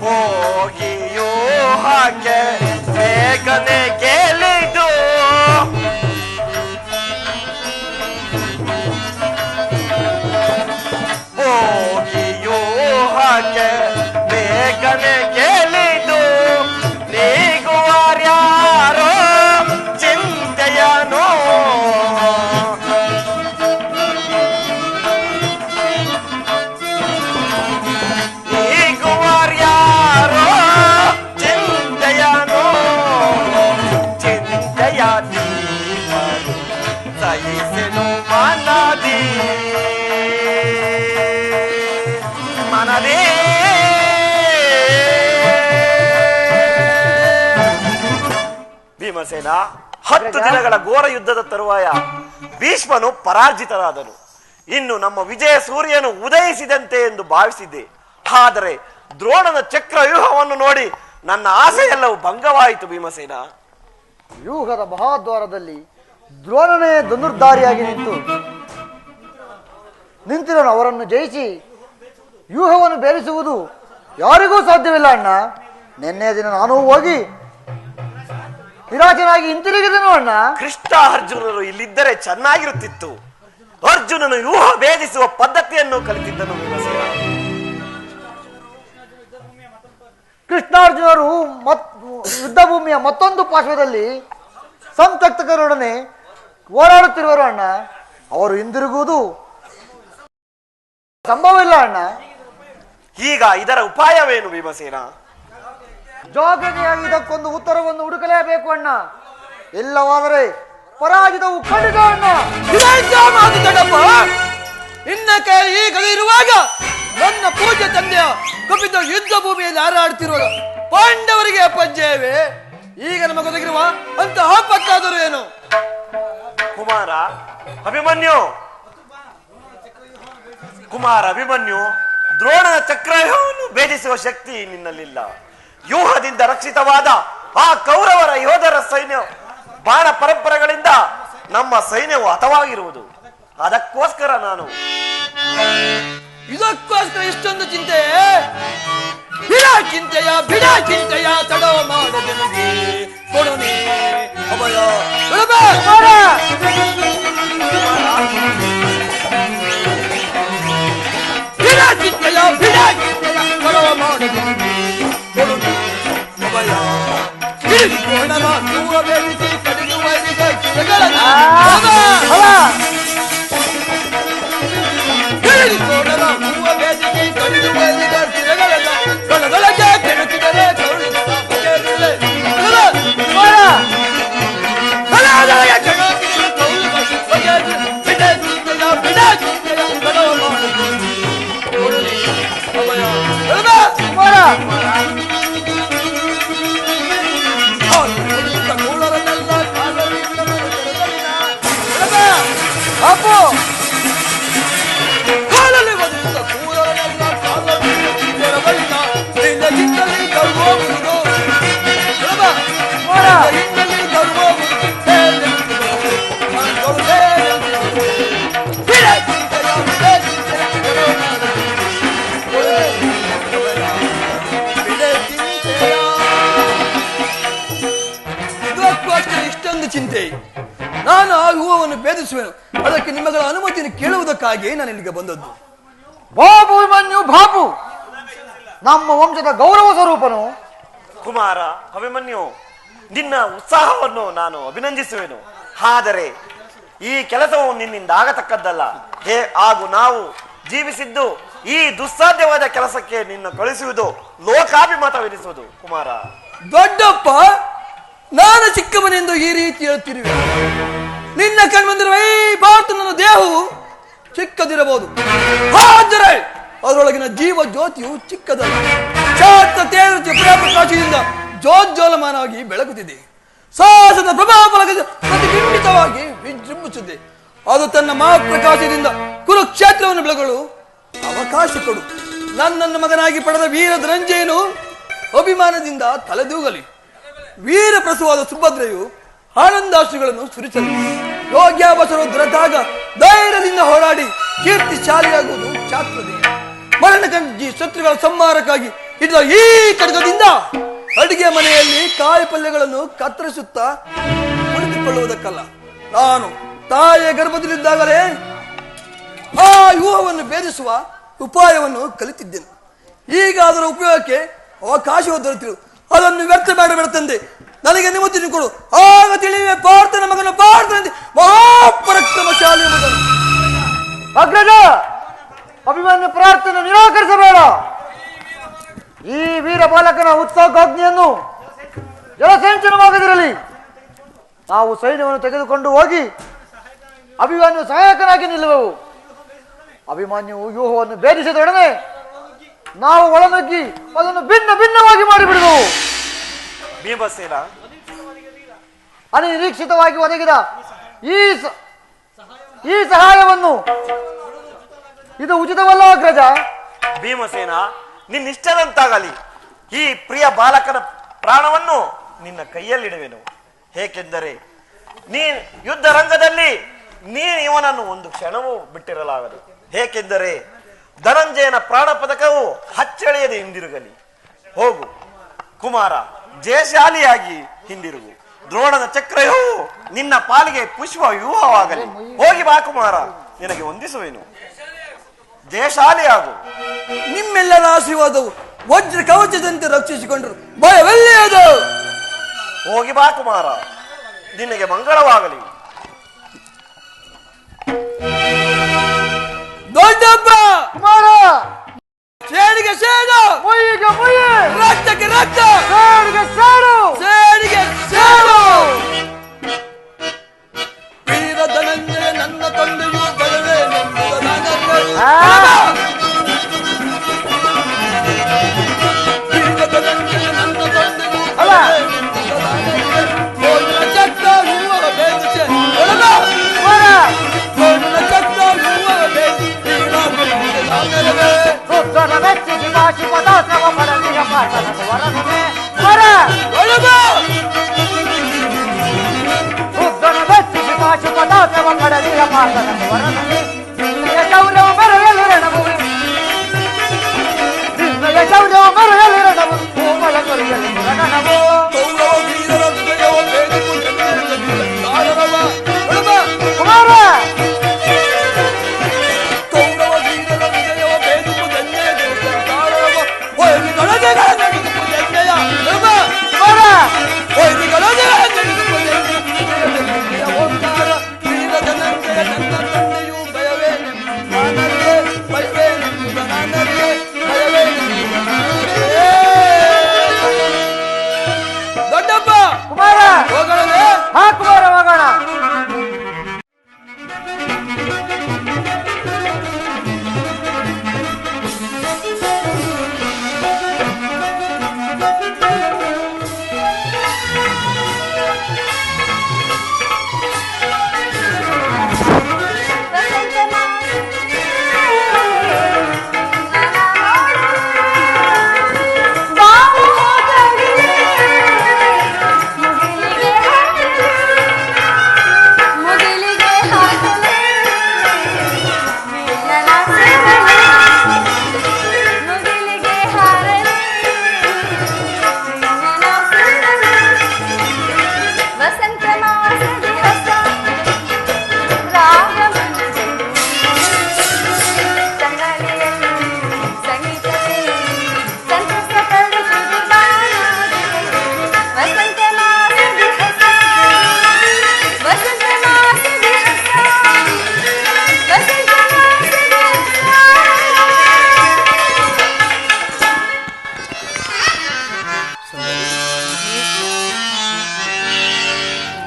ಹೋಗಿಯೋ ಹಾಗೆ ಬೇಗನೆ ಗೆಲಿದು, ಹೋಗಿಯೋ ಹಾಗೆ ಬೇಗನೆ ಗೆಲಿದು. ನೀಗುವಾರ್ಯಾರೋ ಚಿಂತೆಯನು, ನೀಗುವಾರ್ಯಾರೋ ಚಿಂತೆಯನು. ಚಿಂತೆಯಾದಿ ಸಹಿಸೆನು ಮನದಿ, ಮನದೇ. ಭೀಮಸೇನ, 10 ದಿನಗಳ ಘೋರ ಯುದ್ಧದ ತರುವಾಯ ಭೀಷ್ಮನು ಪರಾಜಿತರಾದನು. ಇನ್ನು ನಮ್ಮ ವಿಜಯ ಸೂರ್ಯನು ಉದಯಿಸಿದಂತೆ ಎಂದು ಭಾವಿಸಿದ್ದೆ. ಆದರೆ ದ್ರೋಣನ ಚಕ್ರ ವ್ಯೂಹವನ್ನು ನೋಡಿ ನನ್ನ ಆಸೆಯೆಲ್ಲವೂ ಭಂಗವಾಯಿತು ಭೀಮಸೇನ. ವ್ಯೂಹದ ಮಹಾದ್ವಾರದಲ್ಲಿ ದ್ರೋಣನೇ ಧನುರ್ಧಾರಿಯಾಗಿ ನಿಂತಿರೋನು ಅವರನ್ನು ಜಯಿಸಿ ವ್ಯೂಹವನ್ನು ಬೇರಿಸುವುದು ಯಾರಿಗೂ ಸಾಧ್ಯವಿಲ್ಲ ಅಣ್ಣ. ನಿನ್ನೆ ದಿನ ನಾನು ಹೋಗಿ ನಿರಾಶನಾಗಿ ಹಿಂತಿರುಗಿದನು ಅಣ್ಣ. ಕೃಷ್ಣ ಅರ್ಜುನರು ಇಲ್ಲಿದ್ದರೆ ಚೆನ್ನಾಗಿರುತ್ತಿತ್ತು. ಅರ್ಜುನನು ವ್ಯೂಹ ಭೇದಿಸುವ ಪದ್ಧತಿಯನ್ನು ಕಲಿತಿದ್ದನು ಭೀಮಸೇನ. ಕೃಷ್ಣಾರ್ಜುನರು ಯುದ್ಧ ಭೂಮಿಯ ಮತ್ತೊಂದು ಪಾರ್ಶ್ವದಲ್ಲಿ ಸಂತಕ್ತಕರೊಡನೆ ಹೋರಾಡುತ್ತಿರುವರು ಅಣ್ಣ. ಅವರು ಹಿಂದಿರುಗುವುದು ಸಂಭವವಿಲ್ಲ ಅಣ್ಣ. ಈಗ ಇದರ ಉಪಾಯವೇನು ಭೀಮಸೇನ? ಜಾಗ್ರತೆಯಾಗಿ ಇದಕ್ಕೊಂದು ಉತ್ತರವನ್ನು ಹುಡುಕಲೇಬೇಕು ಅಣ್ಣ. ಇಲ್ಲವಾದರೆ ಪರಾಜಿತವು ಖಂಡಿತ ಅಣ್ಣ. ನಿನ್ನ ಕೈ ಈಗಲಿರುವಾಗ ನನ್ನ ಪೂಜ್ಯ ತಂದೆಯ ಕಪಿತ ಯುದ್ಧ ಭೂಮಿಯಲ್ಲಿ ಹಾರಾಡ್ತಿರುವಾಗ ಪಾಂಡವರಿಗೆ ಅಪಜಯವೇ ಈಗ ನಮಗೊದಗಿರುವ ಅಂತ ಆಪತ್ತಾದರೂ ಏನು? ಕುಮಾರ ಅಭಿಮನ್ಯು ದ್ರೋಣನ ಚಕ್ರವ್ಯೂಹವನ್ನು ಭೇದಿಸುವ ಶಕ್ತಿ ನಿನ್ನಲ್ಲಿಲ್ಲ. ವ್ಯೂಹದಿಂದ ರಕ್ಷಿತವಾದ ಆ ಕೌರವರ ಯೋಧರ ಸೈನ್ಯ ಬಾಣ ಪರಂಪರೆಗಳಿಂದ ನಮ್ಮ ಸೈನ್ಯವು ಹತವಾಗಿರುವುದು. ಅದಕ್ಕೋಸ್ಕರ ನಾನು ಇದಕ್ಕೋಸ್ಕರ ಇಷ್ಟೊಂದು ಚಿಂತೆ ಬಿಡ ಚಿಂತೆಯ ತಡವ ಮಾಡದೆ ಕೊಡನೆ ಅಭಯ ಬಿಡ ಚಿಂತೆಯ ತಡವ ಮಾಡದೆ ಕೊಡನೆ ಅಭಯ ಕೋಣನ ದೂರ ಬೇಡಿಸಿ ಕಡಿದು ವೈರಿಗ ಕಿರಗಳನ್ನ ಕೋಣನ ಹೂವ ಬೇಡಿಸಿ ಕಡಿದು ವೈರಿಗ ಕಿರಗಳನ್ನ ಕಣದೊಳಗೆ ಕೆಣಕಿದರೆ ಕರುಳಿನ ಬಗೆದಿರಲೆ ಬಿಡ ಚಿಂತೆಯ ತಡವ ಮಾಡದೆ ಕೊಡನೆ ಅಭಯ ಅಪ್ಪು ಕಾಲಲ್ಲಿ ಬಂದ ಕೂಲರನೆಲ್ಲ ಕಾಲಲ್ಲಿ ಬಳಿಕ ಹಿಂದಲ್ಲಿ ಕರುಗೋಗುವುದು ಹಿಂದಲ್ಲಿ ಕರುಗೋಗುವುದು ಇದಕ್ಕೋಸ್ಕರ ಇಷ್ಟೊಂದು ಚಿಂತೆ. ನಾನು ಆ ಹೂವನ್ನು ಭೇದಿಸುವೆನು. ಅದಕ್ಕೆ ನಿಮ್ಮಗಳ ಅನುಮತಿಯನ್ನು ಕೇಳುವುದಕ್ಕಾಗಿ ನಾನು ಇಲ್ಲಿಗೆ ಬಂದದ್ದು. ಬಾಬು ಅಭಿಮನ್ಯು ಬಾಬು ನಮ್ಮ ವಂಶದ ಗೌರವ ಸ್ವರೂಪನು. ಕುಮಾರ ಅಭಿಮನ್ಯು, ನಿನ್ನ ಉತ್ಸಾಹವನ್ನು ನಾನು ಅಭಿನಂದಿಸುವೆನು. ಆದರೆ ಈ ಕೆಲಸವು ನಿನ್ನಿಂದ ಆಗತಕ್ಕದ್ದಲ್ಲ. ಹಾಗೂ ನಾವು ಜೀವಿಸಿದ್ದು ಈ ದುಸ್ಸಾಧ್ಯವಾದ ಕೆಲಸಕ್ಕೆ ನಿನ್ನ ಕಳಿಸುವುದು ಲೋಕಾಭಿಮತವೆನಿಸುವುದು. ಕುಮಾರ ದೊಡ್ಡಪ್ಪ, ನಾನು ಚಿಕ್ಕವನೆಂದು ಈ ರೀತಿ ಹೇಳ್ತಿರುವೆ. ನಿನ್ನ ಕಣ್ಮಂದಿರುವ ಈ ಭಾರತ ನನ್ನ ದೇಹವು ಚಿಕ್ಕದಿರಬಹುದು, ಆದರೆ ಅದರೊಳಗಿನ ಜೀವ ಜ್ಯೋತಿಯು ಚಿಕ್ಕದಲ್ಲ. ಪ್ರಕಾಶದಿಂದ ಜೋಜ್ಜೋಲಮಾನವಾಗಿ ಬೆಳಗುತ್ತಿದೆ. ಸಾಹಸದ ಪ್ರಭಾವ ಪ್ರತಿಬಿಂಬಿತವಾಗಿ ವಿಜೃಂಭಿಸುತ್ತದೆ. ಅದು ತನ್ನ ಮಹಾಪ್ರಕಾಶದಿಂದ ಕುರುಕ್ಷೇತ್ರವನ್ನು ಬೆಳಗಲು ಅವಕಾಶ ಕೊಡು. ನನ್ನ ಮಗನಾಗಿ ಪಡೆದ ವೀರ ಧನಂಜಯನು ಅಭಿಮಾನದಿಂದ ತಲೆದೂಗಲಿ. ವೀರ ಪ್ರಸವಾದ ಸುಭದ್ರೆಯು ಆನಂದಾಶ್ರುಗಳನ್ನು ಸುರಿಸಲಿ. ಯೋಗ್ಯಾವಸರು ದೊರೆತಾಗ ಧೈರ್ಯದಿಂದ ಹೋರಾಡಿ ಕೀರ್ತಿ ಶಾಲಿಯಾಗುವುದು ಚಾತ್ರದೆ. ಮರಣಕಂಜಿ ಶತ್ರುಗಳ ಸಂಹಾರಕ್ಕಾಗಿ ಹಿಡಿದ ಈ ಖಡ್ಗದಿಂದ ಅಡಿಗೆ ಮನೆಯಲ್ಲಿ ಕಾಯಿ ಪಲ್ಯಗಳನ್ನು ಕತ್ತರಿಸುತ್ತಾ ಕುಳಿತುಕೊಳ್ಳುವುದಕ್ಕಲ್ಲ. ನಾನು ತಾಯಿಯ ಗರ್ಭದಲ್ಲಿದ್ದಾಗಲೇ ಆ ವ್ಯೂಹವನ್ನು ಭೇದಿಸುವ ಉಪಾಯವನ್ನು ಕಲಿತಿದ್ದೇನೆ. ಈಗ ಅದರ ಉಪಯೋಗಕ್ಕೆ ಅವಕಾಶವು ದೊರೆತಿರು. ಅದನ್ನು ವ್ಯರ್ಥ ಮಾಡಬೇಡತಂದೆ. ನನಗೆ ಅನುಮತಿ ಕೊಡು. ಆಗ ತಿಳಿಯುವೆ ಪಾರ್ಥನ ಮಗನ ಪಾರ್ಥನಂತೆ ಮಹಾಪರಾಕ್ರಮಶಾಲಿ ಎಂಬುದನ್ನು. ಅಗ್ರಜ, ಅಭಿಮನ್ಯು ಪ್ರಾರ್ಥನೆ ನಿರಾಕರಿಸಬೇಡ. ಈ ವೀರ ಬಾಲಕನ ಉತ್ಸಾಹಾಗ್ನಿಯನ್ನು ಜಲಸೇಚನವಾಗದಿರಲಿ. ನಾವು ಸೈನ್ಯವನ್ನು ತೆಗೆದುಕೊಂಡು ಹೋಗಿ ಅಭಿಮನ್ಯು ಸಹಾಯಕನಾಗಿ ನಿಲ್ಲುವೆವು. ಅಭಿಮನ್ಯು ವ್ಯೂಹವನ್ನು ಭೇದಿಸಿದೊಡನೆ ನಾವು ಒಳನುಗ್ಗಿ ಅದನ್ನು ಭಿನ್ನ ಭಿನ್ನವಾಗಿ ಮಾಡಿಬಿಡುವೆವು. ಭೀಮಸೇನ, ಅನಿರೀಕ್ಷಿತವಾಗಿ ಒದಗಿದ ಈ ಸಹಾಯವನ್ನು ಇದು ಉಚಿತವಲ್ಲ ಅಗ್ರಜ. ಭೀಮಸೇನ, ನಿನ್ನಿಷ್ಟದಂತಾಗಲಿ. ಈ ಪ್ರಿಯ ಬಾಲಕನ ಪ್ರಾಣವನ್ನು ನಿನ್ನ ಕೈಯಲ್ಲಿಡುವೆನು. ಏಕೆಂದರೆ ಯುದ್ಧ ರಂಗದಲ್ಲಿ ಇವನನ್ನು ಒಂದು ಕ್ಷಣವೂ ಬಿಟ್ಟಿರಲಾಗದು. ಏಕೆಂದರೆ ಧನಂಜಯನ ಪ್ರಾಣ ಪದಕವು ಹಚ್ಚಳೆಯದೆ ಹಿಂದಿರುಗಲಿ. ಹೋಗು ಕುಮಾರ, ಜಯಶಾಲಿಯಾಗಿ ಹಿಂದಿರುಗು. ದ್ರೋಣನ ಚಕ್ರವು ನಿನ್ನ ಪಾಲಿಗೆ ಪುಷ್ಪ ವ್ಯೂಹವಾಗಲಿ. ಹೋಗಿ ಬಾ ಕುಮಾರ, ನಿನಗೆ ವಂದಿಸುವೆನು. ಜಯಶಾಲಿಯಾಗು. ನಿಮ್ಮೆಲ್ಲರ ಆಶೀರ್ವಾದವು ವಜ್ರ ಕವಚದಂತೆ ರಕ್ಷಿಸಿಕೊಂಡರು ಭಯವೆಲ್ಲಿಯದು. ಹೋಗಿ ಬಾ ಕುಮಾರ, ನಿನಗೆ ಮಂಗಳವಾಗಲಿ. ದೊಡ್ಡಪ್ಪ ಕುಮಾರ, ಸೇಡಿಗೆ ಸೇಡು, ಮುಯ್ಯಿಗೆ ಮುಯ್ಯಿ, ರಕ್ತಕ್ಕೆ ರಕ್ತ, ಸೇಡಿಗೆ ಸೇಡು, ಸೇಡಿಗೆ ಸೇಡು. ವೀರ ಧನಂಜಯ ನನ್ನ ತಂದೆಯು ಬಲವೇ ನೆಮ್ಮದ ನಾನಲ್ಲ. ವೀರ ಧನಂಜಯ ನನ್ನ ತಂದೆಯು ಬಲವೇ ನೆಮ್ಮದ ನಾನಲ್ಲ. ಗೋವಿನ ಚಕ್ರ ಹೂವ ಬೇಕಿಸೆ ಒಳಗ ಕುಮಾರ, ಗೋವಿನ ಚಕ್ರ ಹೂವ ಬೇಕಿ ವೀರ ನಾನಲ್ಲವೇ. ರುದ್ರನ ಮೆಚ್ಚಿಸಿ ಪಾಶುಪದಾಸ್ತ್ರವ ಪಡೆದಿಯ ಪಾಠನದ ವರನುವೆ. ಕುಮಾರ, ಒಳಗ ರುದ್ರನ ಮೆಚ್ಚಿಸಿ ಪಾಶುಪದಾಸ್ತ್ರವ ಪಡೆದಿಯ ಪಾಠನದ ವರನುವೆ. ನಿನ್ನಯ ಶೌರ್ಯವ ಮೆರೆಯಲಿರಣವು, ನಿನ್ನಯ ಶೌರ್ಯವ ಮೆರೆಯಲಿರಣವು, ಕೋಮಲ ಕೊರಿಯಲಿ ಮುರಗಣವು. ಕೌರವ ವೀರರ ಹೃದಯವ ಬೇಡಿಕೊಂಡು ತಾರರವ ಒಳಗ ಕುಮಾರ, ಕೌರವ ವೀರರ ಹೃದಯವ ಬೇಡಿಕೊಂಡು ತಾರರವ ವೈರಿಗಳೊಳಗೆ ನಡೆದುಕೊಂಡು ಎಣ್ಣೆಯ ಒಳಗ ಕುಮಾರ, ವೈರಿಗಳೊಳಗೆ ನಡೆದುಕೊಂಡು ಎಣ್ಣೆಯ ಓಂಕಾರ. ವೀರ ಧನಂಜಯ ನನ್ನ ತಂದೆಯು ಭಯವೇ ನಾನಲ್ಲೇ, ಭಯವೇ ನೆಮ್ಮದ ನಾನಲ್ಲೇ, ಭಯವೇ ನೆಮ್ಮದ ನಾನಲ್ಲೇ. ದೊಡ್ಡಪ್ಪ ಕುಮಾರ, ಹೋಗಳೇ. ಹಾ ಕುಮಾರ, ಹೋಗೋಣ.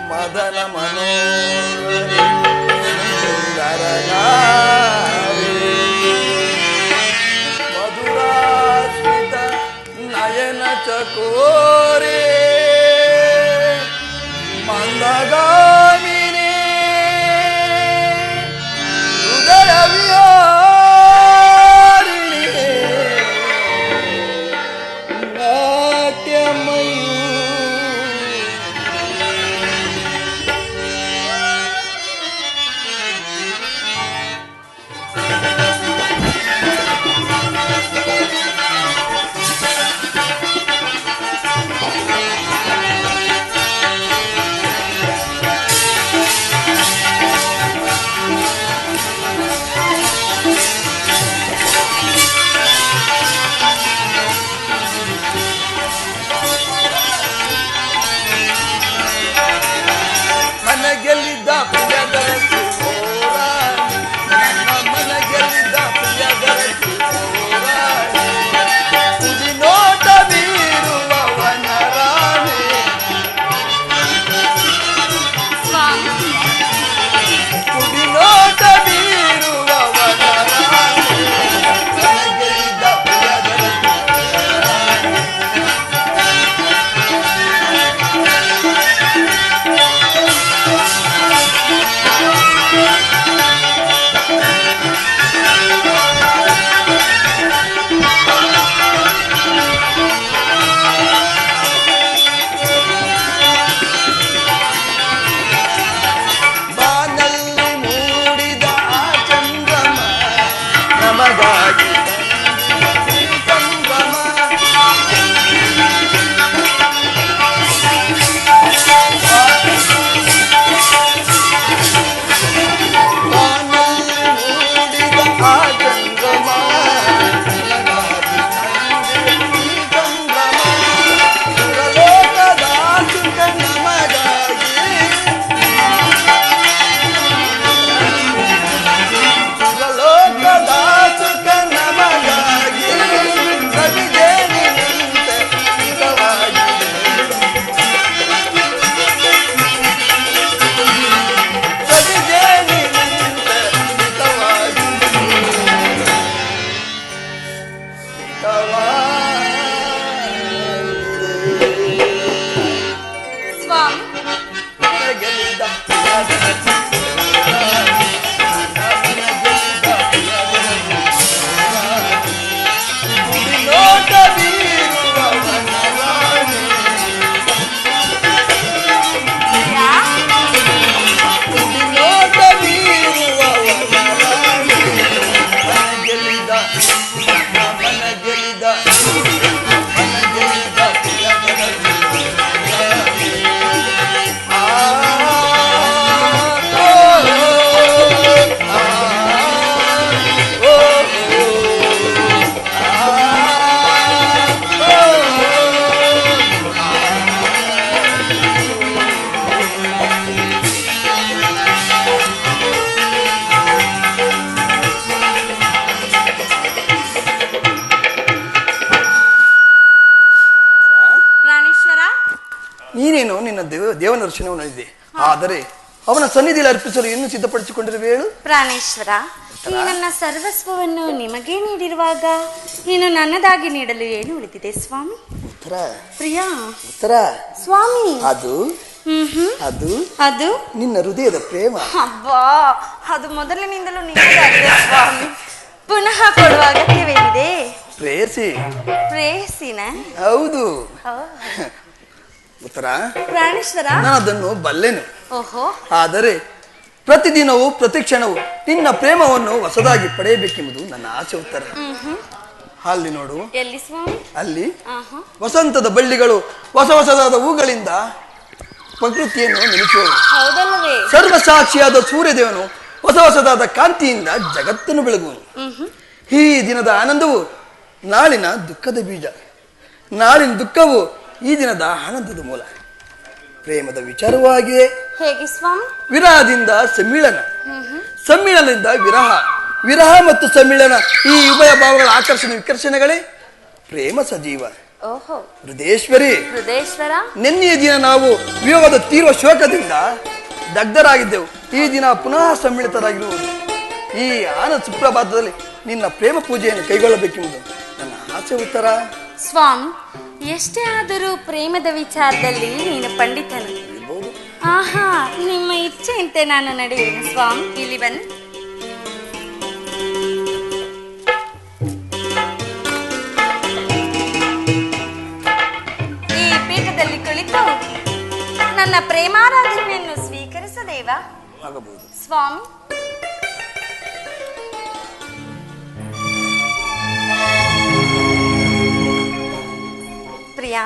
ಮದನ ಮನೋಹರಿ ಮಧುರಾಶ್ರಿತ ನಯನ ಚಕೋರೆ ಮಂದಗಾಮಿನಿ ಹೃದಯ ವಿಹಾರಿಣಿ ನಾಟ್ಯಮಯೂ. ದೇವನ ದರ್ಶನವು ನಡೆದಿದೆ. ಆದರೆ ಅವನ ಸನ್ನಿಧಿಯಲ್ಲಿ ಅರ್ಪಿಸಲು ಇನ್ನೂ ಸಿದ್ಧಪಡಿಸಿಕೊಂಡಿರುವ ಹೇಳು. ಪ್ರಾಣೇಶ್ವರ, ಈ ನನ್ನ ಸರ್ವಸ್ವವನ್ನು ನಿಮಗೆ ನೀಡಿರುವಾಗ ನೀನು ನನ್ನದಾಗಿ ನೀಡಲು ಏನು ಉಳಿದಿದೆ ಸ್ವಾಮಿ? ಉತ್ತರ ಪ್ರಿಯಾ ಉತ್ತರ ಸ್ವಾಮಿ, ಅದು ಅದು ಅದು ನಿನ್ನ ಹೃದಯದ ಪ್ರೇಮ. ಅಬ್ಬಾ, ಅದು ಮೊದಲಿನಿಂದಲೂ ನಿಮ್ಮದಾಗಿದೆ ಸ್ವಾಮಿ. ಪುನಃ ಕೊಡುವ ಅಗತ್ಯವೇನಿದೆ? ಪ್ರೇಯಸಿ ಪ್ರೇಯಸಿನ? ಹೌದು. ಉತ್ತರ ಪ್ರಾಣೇಶ್ವರ, ನಾನು ಅದನ್ನು ಬಲ್ಲೆನು. ಓಹೋ, ಆದರೆ ಪ್ರತಿದಿನವೂ ಪ್ರತಿ ಕ್ಷಣವೂ ನಿನ್ನ ಪ್ರೇಮವನ್ನು ಹೊಸದಾಗಿ ಪಡೆಯಬೇಕೆಂಬುದು ನನ್ನ ಆಸೆ. ಉತ್ತರ ಅಲ್ಲಿ ನೋಡು, ಎಲ್ಲಿ ಸ್ವಾಮಿ? ಅಲ್ಲಿ ವಸಂತದ ಬಳ್ಳಿಗಳು ಹೊಸ ಹೊಸದಾದ ಹೂಗಳಿಂದ ಪ್ರಕೃತಿಯನ್ನು ನಿಲ್ಲಿಸುವವು. ಹೌದಲ್ಲವೇ? ಸರ್ವಸಾಕ್ಷಿಯಾದ ಸೂರ್ಯದೇವನು ಹೊಸ ಹೊಸದಾದ ಕಾಂತಿಯಿಂದ ಜಗತ್ತನ್ನು ಬೆಳಗುವನು. ಈ ದಿನದ ಆನಂದವು ನಾಳಿನ ದುಃಖದ ಬೀಜ, ನಾಳಿನ ದುಃಖವು ಈ ದಿನದ ಆನಂದದ ಮೂಲ. ಪ್ರೇಮದ ವಿಚಾರವಾಗಿಯೇ ಹೇಗೆ ಸ್ವಾಮಿ? ವಿರಹದಿಂದ ಸಮ್ಮಿಳನ, ಸಮ್ಮಿಳನದಿಂದ ವಿರಹ, ವಿರಹ ಮತ್ತು ಸಮ್ಮಿಳನ, ಈ ಉಭಯ ಭಾವಗಳ ಆಕರ್ಷಣೆ ವಿಕರ್ಷಣೆಗಳೇ ಪ್ರೇಮ ಸಜೀವ. ಓಹೋ, ಹೃದಯೇಶ್ವರಿ, ಹೃದಯೇಶ್ವರ, ನಿನ್ನೆಯ ದಿನ ನಾವು ವಿಯೋಗದ ತೀವ್ರ ಶೋಕದಿಂದ ದಗ್ಧರಾಗಿದ್ದೆವು. ಈ ದಿನ ಪುನಃ ಸಮ್ಮಿಳಿತರಾಗಿರುವುದು. ಈ ಆನಂದ ಸುಪ್ರಭಾತದಲ್ಲಿ ನಿನ್ನ ಪ್ರೇಮ ಪೂಜೆಯನ್ನು ಕೈಗೊಳ್ಳಬೇಕೆಂಬುದು ನನ್ನ ಆಸೆ. ಉತ್ತರ ಸ್ವಾಮಿ, ಎಷ್ಟೇ ಆದರೂ ಪ್ರೇಮದ ವಿಚಾರದಲ್ಲಿ ನೀನು ಪಂಡಿತನು. ಆಹಾ, ನಿಮ್ಮ ಇಚ್ಛೆಯಂತೆ ನಾನು ನಡೆಯುವೆನು ಸ್ವಾಮಿ. ಇಲ್ಲಿ ಬನ್ನಿ. ಈ ಪೀಠದಲ್ಲಿ ಕುಳಿತು ನನ್ನ ಪ್ರೇಮಾರಾಧನೆಯನ್ನು ಸ್ವೀಕರಿಸದೇವಾ ಆಗಬಹುದು. ಸ್ವಾಮಿ? ಪ್ರಿಯಾ,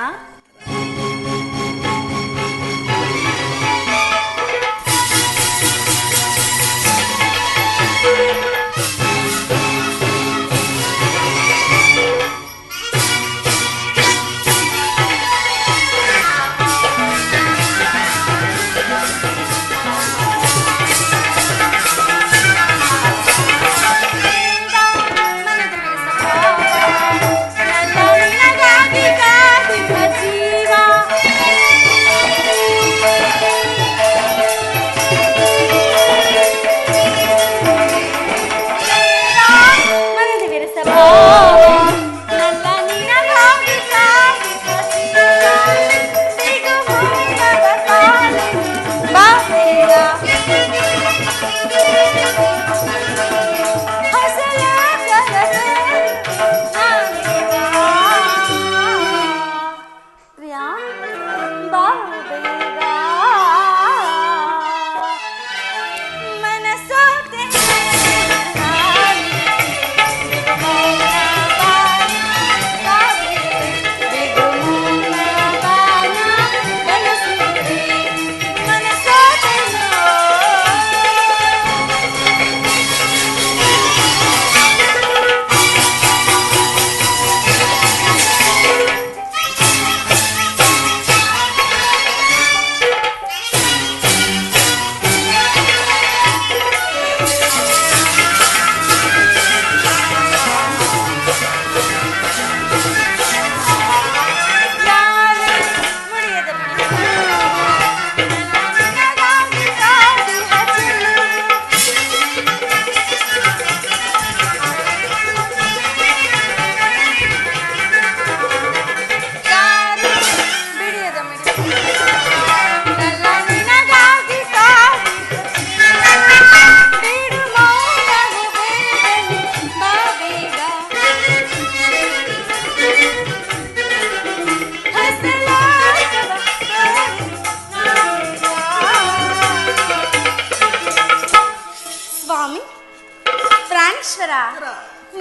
ಪ್ರಾಣೇಶ್ವರ,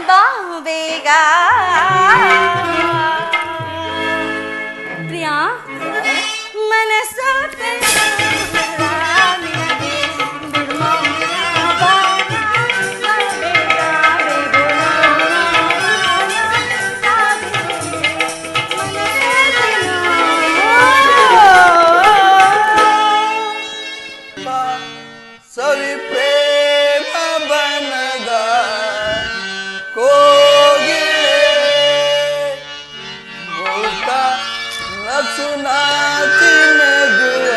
ಬಾ ಬೇಗ. ಪ್ರಿಯಾ, ಮನಸ್ಸೋತೆ ಸವಿ ಪ್ರೇಮ ಬನದ ಕೋಗಿಲೆ ಭೂತ ನಸು ನಾಚಿ ನಗುವ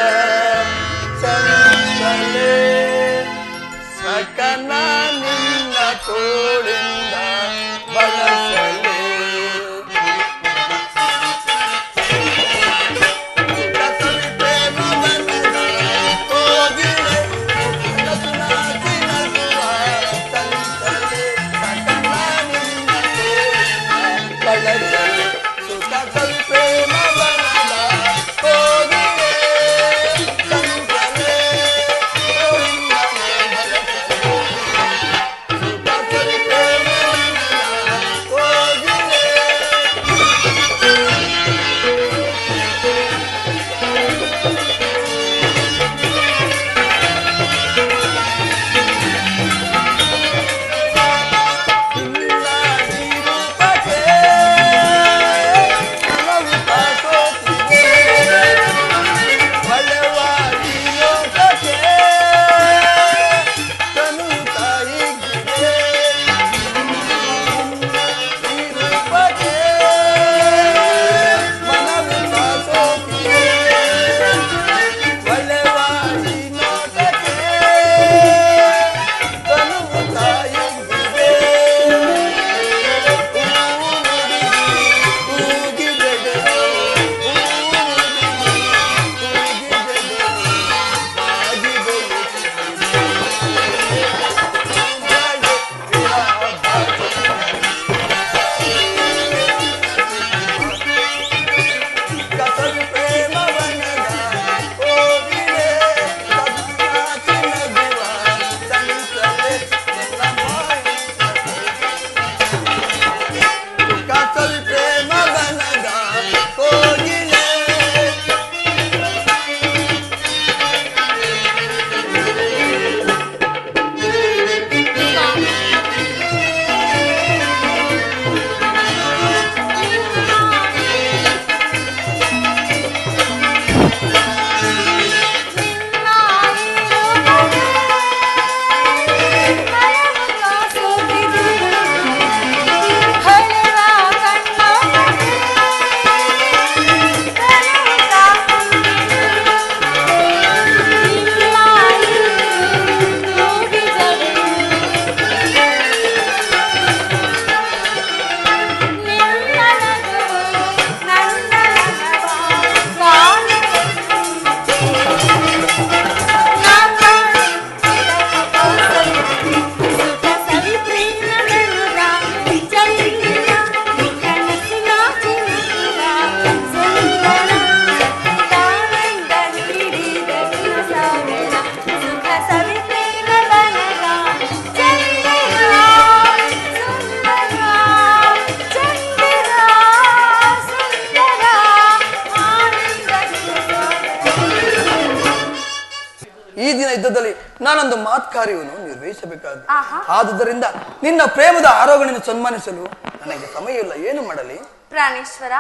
ಈ ದಿನ ಯುದ್ಧದಲ್ಲಿ ನಾನೊಂದು ಮಾತ್ಕಾರ್ಯವನ್ನು ನಿರ್ವಹಿಸಬೇಕಾದ ಆಹಾ. ಆದುದರಿಂದ ನಿನ್ನ ಪ್ರೇಮದ ಆರೋಗಣೆಯನ್ನು ಸನ್ಮಾನಿಸಲು ನನಗೆ ಸಮಯವಿಲ್ಲ. ಏನು ಮಾಡಲಿ? ಪ್ರಾಣೇಶ್ವರ,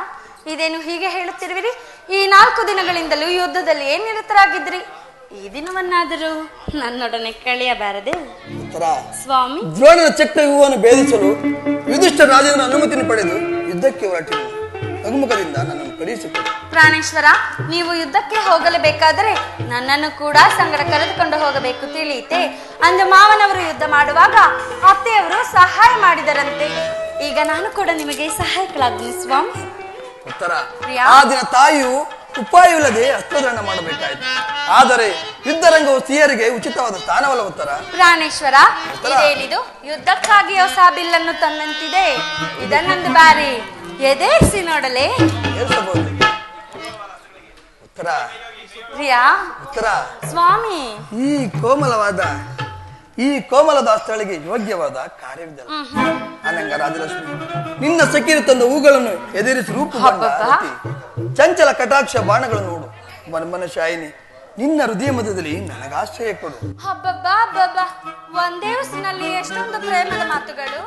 ಇದೇನು ಹೀಗೆ ಹೇಳುತ್ತಿರುವಿರಿ? ಈ 4 ದಿನಗಳಿಂದಲೂ ಯುದ್ಧದಲ್ಲಿ ನಿರತರಾಗಿದ್ರಿ. ಈ ದಿನವನ್ನಾದರೂ ನನ್ನೊಡನೆ ಕಳೆಯಬಾರದೆ? ಉತ್ತರ, ಸ್ವಾಮಿ, ದ್ರೋಣನ ಚಕ್ರ ವ್ಯೂಹವನ್ನು ಭೇದಿಸಲು ಯುಧಿಷ್ಠ ರಾಜನ ಅನುಮತಿಯನ್ನು ಪಡೆದು ಯುದ್ಧಕ್ಕೆ ಹೊರಟಿರುವುದು. ನಗುಮುಖದಿಂದ ನನ್ನನ್ನು ಕಳುಹಿಸಿಕೊಡು. ಪ್ರಾಣೇಶ್ವರ, ನೀವು ಯುದ್ಧಕ್ಕೆ ಹೋಗಲೇಬೇಕಾದರೆ ನನ್ನನ್ನು ಕೂಡ ಸಂಗಡ ಕರೆದುಕೊಂಡು ಹೋಗಬೇಕು, ತಿಳಿಯಿತೆ? ಅಂದು ಮಾವನವರು ಯುದ್ಧ ಮಾಡುವಾಗ ಅತ್ತೆಯವರು ಸಹಾಯ ಮಾಡಿದರಂತೆ. ಈಗ ನಾನು ಕೂಡ ನಿಮಗೆ ಸಹಾಯಕಳಾಗುತ್ತೇನೆ ಸ್ವಾಮಿ. ಉತ್ತರ, ಆ ದಿನ ತಾಯಿಯು ಉಪಾಯವಿಲ್ಲದೆ ಅಸ್ತ್ರಧಾರಣ ಮಾಡಬೇಕಾಯಿತು. ಆದರೆ ಯುದ್ಧರಂಗವು ಸ್ತ್ರೀಯರಿಗೆ ಉಚಿತವಾದ ಸ್ಥಾನವಲ್ಲ. ಉತ್ತರ. ಪ್ರಾಣೇಶ್ವರ, ಇದೇನಿದು? ಯುದ್ಧಕ್ಕಾಗಿ ಹೊಸ ಬಿಲ್ಲನ್ನು ತಂದಂತಿದೆ. ಇದನ್ನೊಂದು ಬಾರಿ ಎದೇರಿಸಿ ನೋಡಲೇ? ಏರಿಸಬಹುದು. ಉತ್ತರ. ಪ್ರಿಯಾ. ಉತ್ತರ. ಸ್ವಾಮಿ, ಈ ಕೋಮಲದ ಸ್ಥಳಿಗೆ ಯೋಗ್ಯವಾದ ಕಾರ್ಯವಿದೆ. ಅನಂಗ ರಾಜಲಕ್ಷ್ಮಿ, ನಿನ್ನ ಸಖಿರು ತಂದ ಹೂಗಳನ್ನು ಎದುರಿಸಿ ರೂಪುಗೊಂಡ ರತಿ, ಚಂಚಲ ಕಟಾಕ್ಷ ಬಾಣಗಳನ್ನು ನೋಡು. ಮನ್ಮನಶಾಯಿನಿ, ನಿನ್ನ ಹೃದಯ ಮಧ್ಯದಲ್ಲಿ ನನಗಾಶ್ರಯ ಕೊಡು. ಹಬ್ಬಬ್ಬಾ, ಒಂದೇ ಉಸಿನಲ್ಲಿ ಎಷ್ಟೊಂದು ಪ್ರೇಮದ ಮಾತುಗಳು.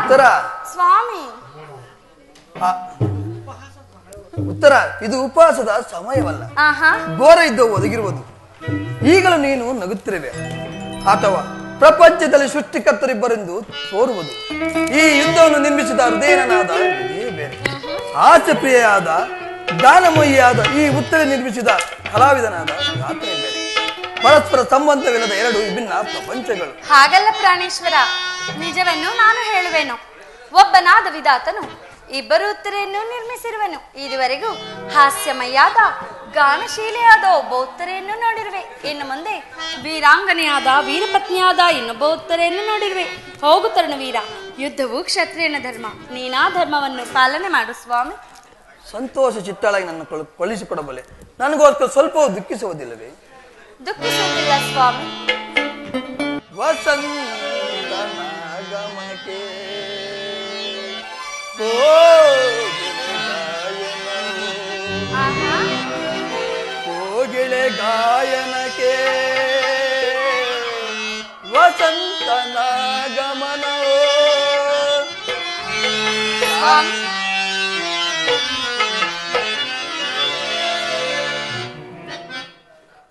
ಉತ್ತರ. ಸ್ವಾಮಿ. ಉತ್ತರ, ಇದು ಉಪವಾಸದ ಸಮಯವಲ್ಲ. ಘೋರ ಯುದ್ಧವು ಒದಗಿರುವುದು. ಈಗಲೂ ನೀನು ನಗುತ್ತಿರುವೆ ಅಥವಾ ಪ್ರಪಂಚದಲ್ಲಿ ಸೃಷ್ಟಿಕರ್ತರಿಬ್ಬರೆಂದು ತೋರುವುದು. ಈ ಯುದ್ಧವನ್ನು ನಿರ್ಮಿಸಿದ ಹೃದಯನಾದ ಇದೇ ಬೇರೆ. ಆಸೆ ಪ್ರಿಯಾದ ದಾನಮಯಿಯಾದ ಈ ಉತ್ತರ ನಿರ್ಮಿಸಿದ ಕಲಾವಿದನಾದ ಗಾತ್ರೆ ಬೇರೆ. ಪರಸ್ಪರ ಸಂಬಂಧವಿಲ್ಲದ 2 ವಿಭಿನ್ನ ಪ್ರಪಂಚಗಳು. ಹಾಗಲ್ಲ ಪ್ರಾಣೇಶ್ವರ, ನಿಜವನ್ನು ನಾನು ಹೇಳುವೆನು. ಒಬ್ಬನಾದ ವಿಧಾತನು ಇಬ್ಬರು ಉತ್ತರೆಯನ್ನು ನಿರ್ಮಿಸಿರುವನು. ಇದುವರೆಗೂ ಹಾಸ್ಯಮಯ್ಯಾದ ಗಾನಶೀಲೆಯಾದ ಒಬ್ಬ ಉತ್ತರೆಯನ್ನು ನೋಡಿರುವೆ. ಇನ್ನು ಮುಂದೆ ವೀರಾಂಗನೆಯಾದ ವೀರಪತ್ನಿಯಾದ ಇನ್ನೊಬ್ಬ ಉತ್ತರೆಯನ್ನು ನೋಡಿರುವೆ. ಹೋಗು ತರುಣವೀರ, ಯುದ್ಧವು ಕ್ಷತ್ರಿಯನ ಧರ್ಮ. ನೀನಾ ಧರ್ಮವನ್ನು ಪಾಲನೆ ಮಾಡು ಸ್ವಾಮಿ. ಸಂತೋಷ ಚಿತ್ತಳಾಗಿ ನನ್ನ ಕಳುಹಿಸಿಕೊಡಬಲ್ಲೆ. ನನಗೋಸ್ಕರ ಸ್ವಲ್ಪವೂ ದುಃಖಿಸುವುದಿಲ್ಲವೇ? ದುಃಖಿಸುವುದಿಲ್ಲ ಸ್ವಾಮಿ. ವಸಂತನಾಗಮಕ್ಕೆ ಕೋಗಿಲೆ ಗಾಯನಕ್ಕೆ ವಸಂತನಾಗಮನೋ.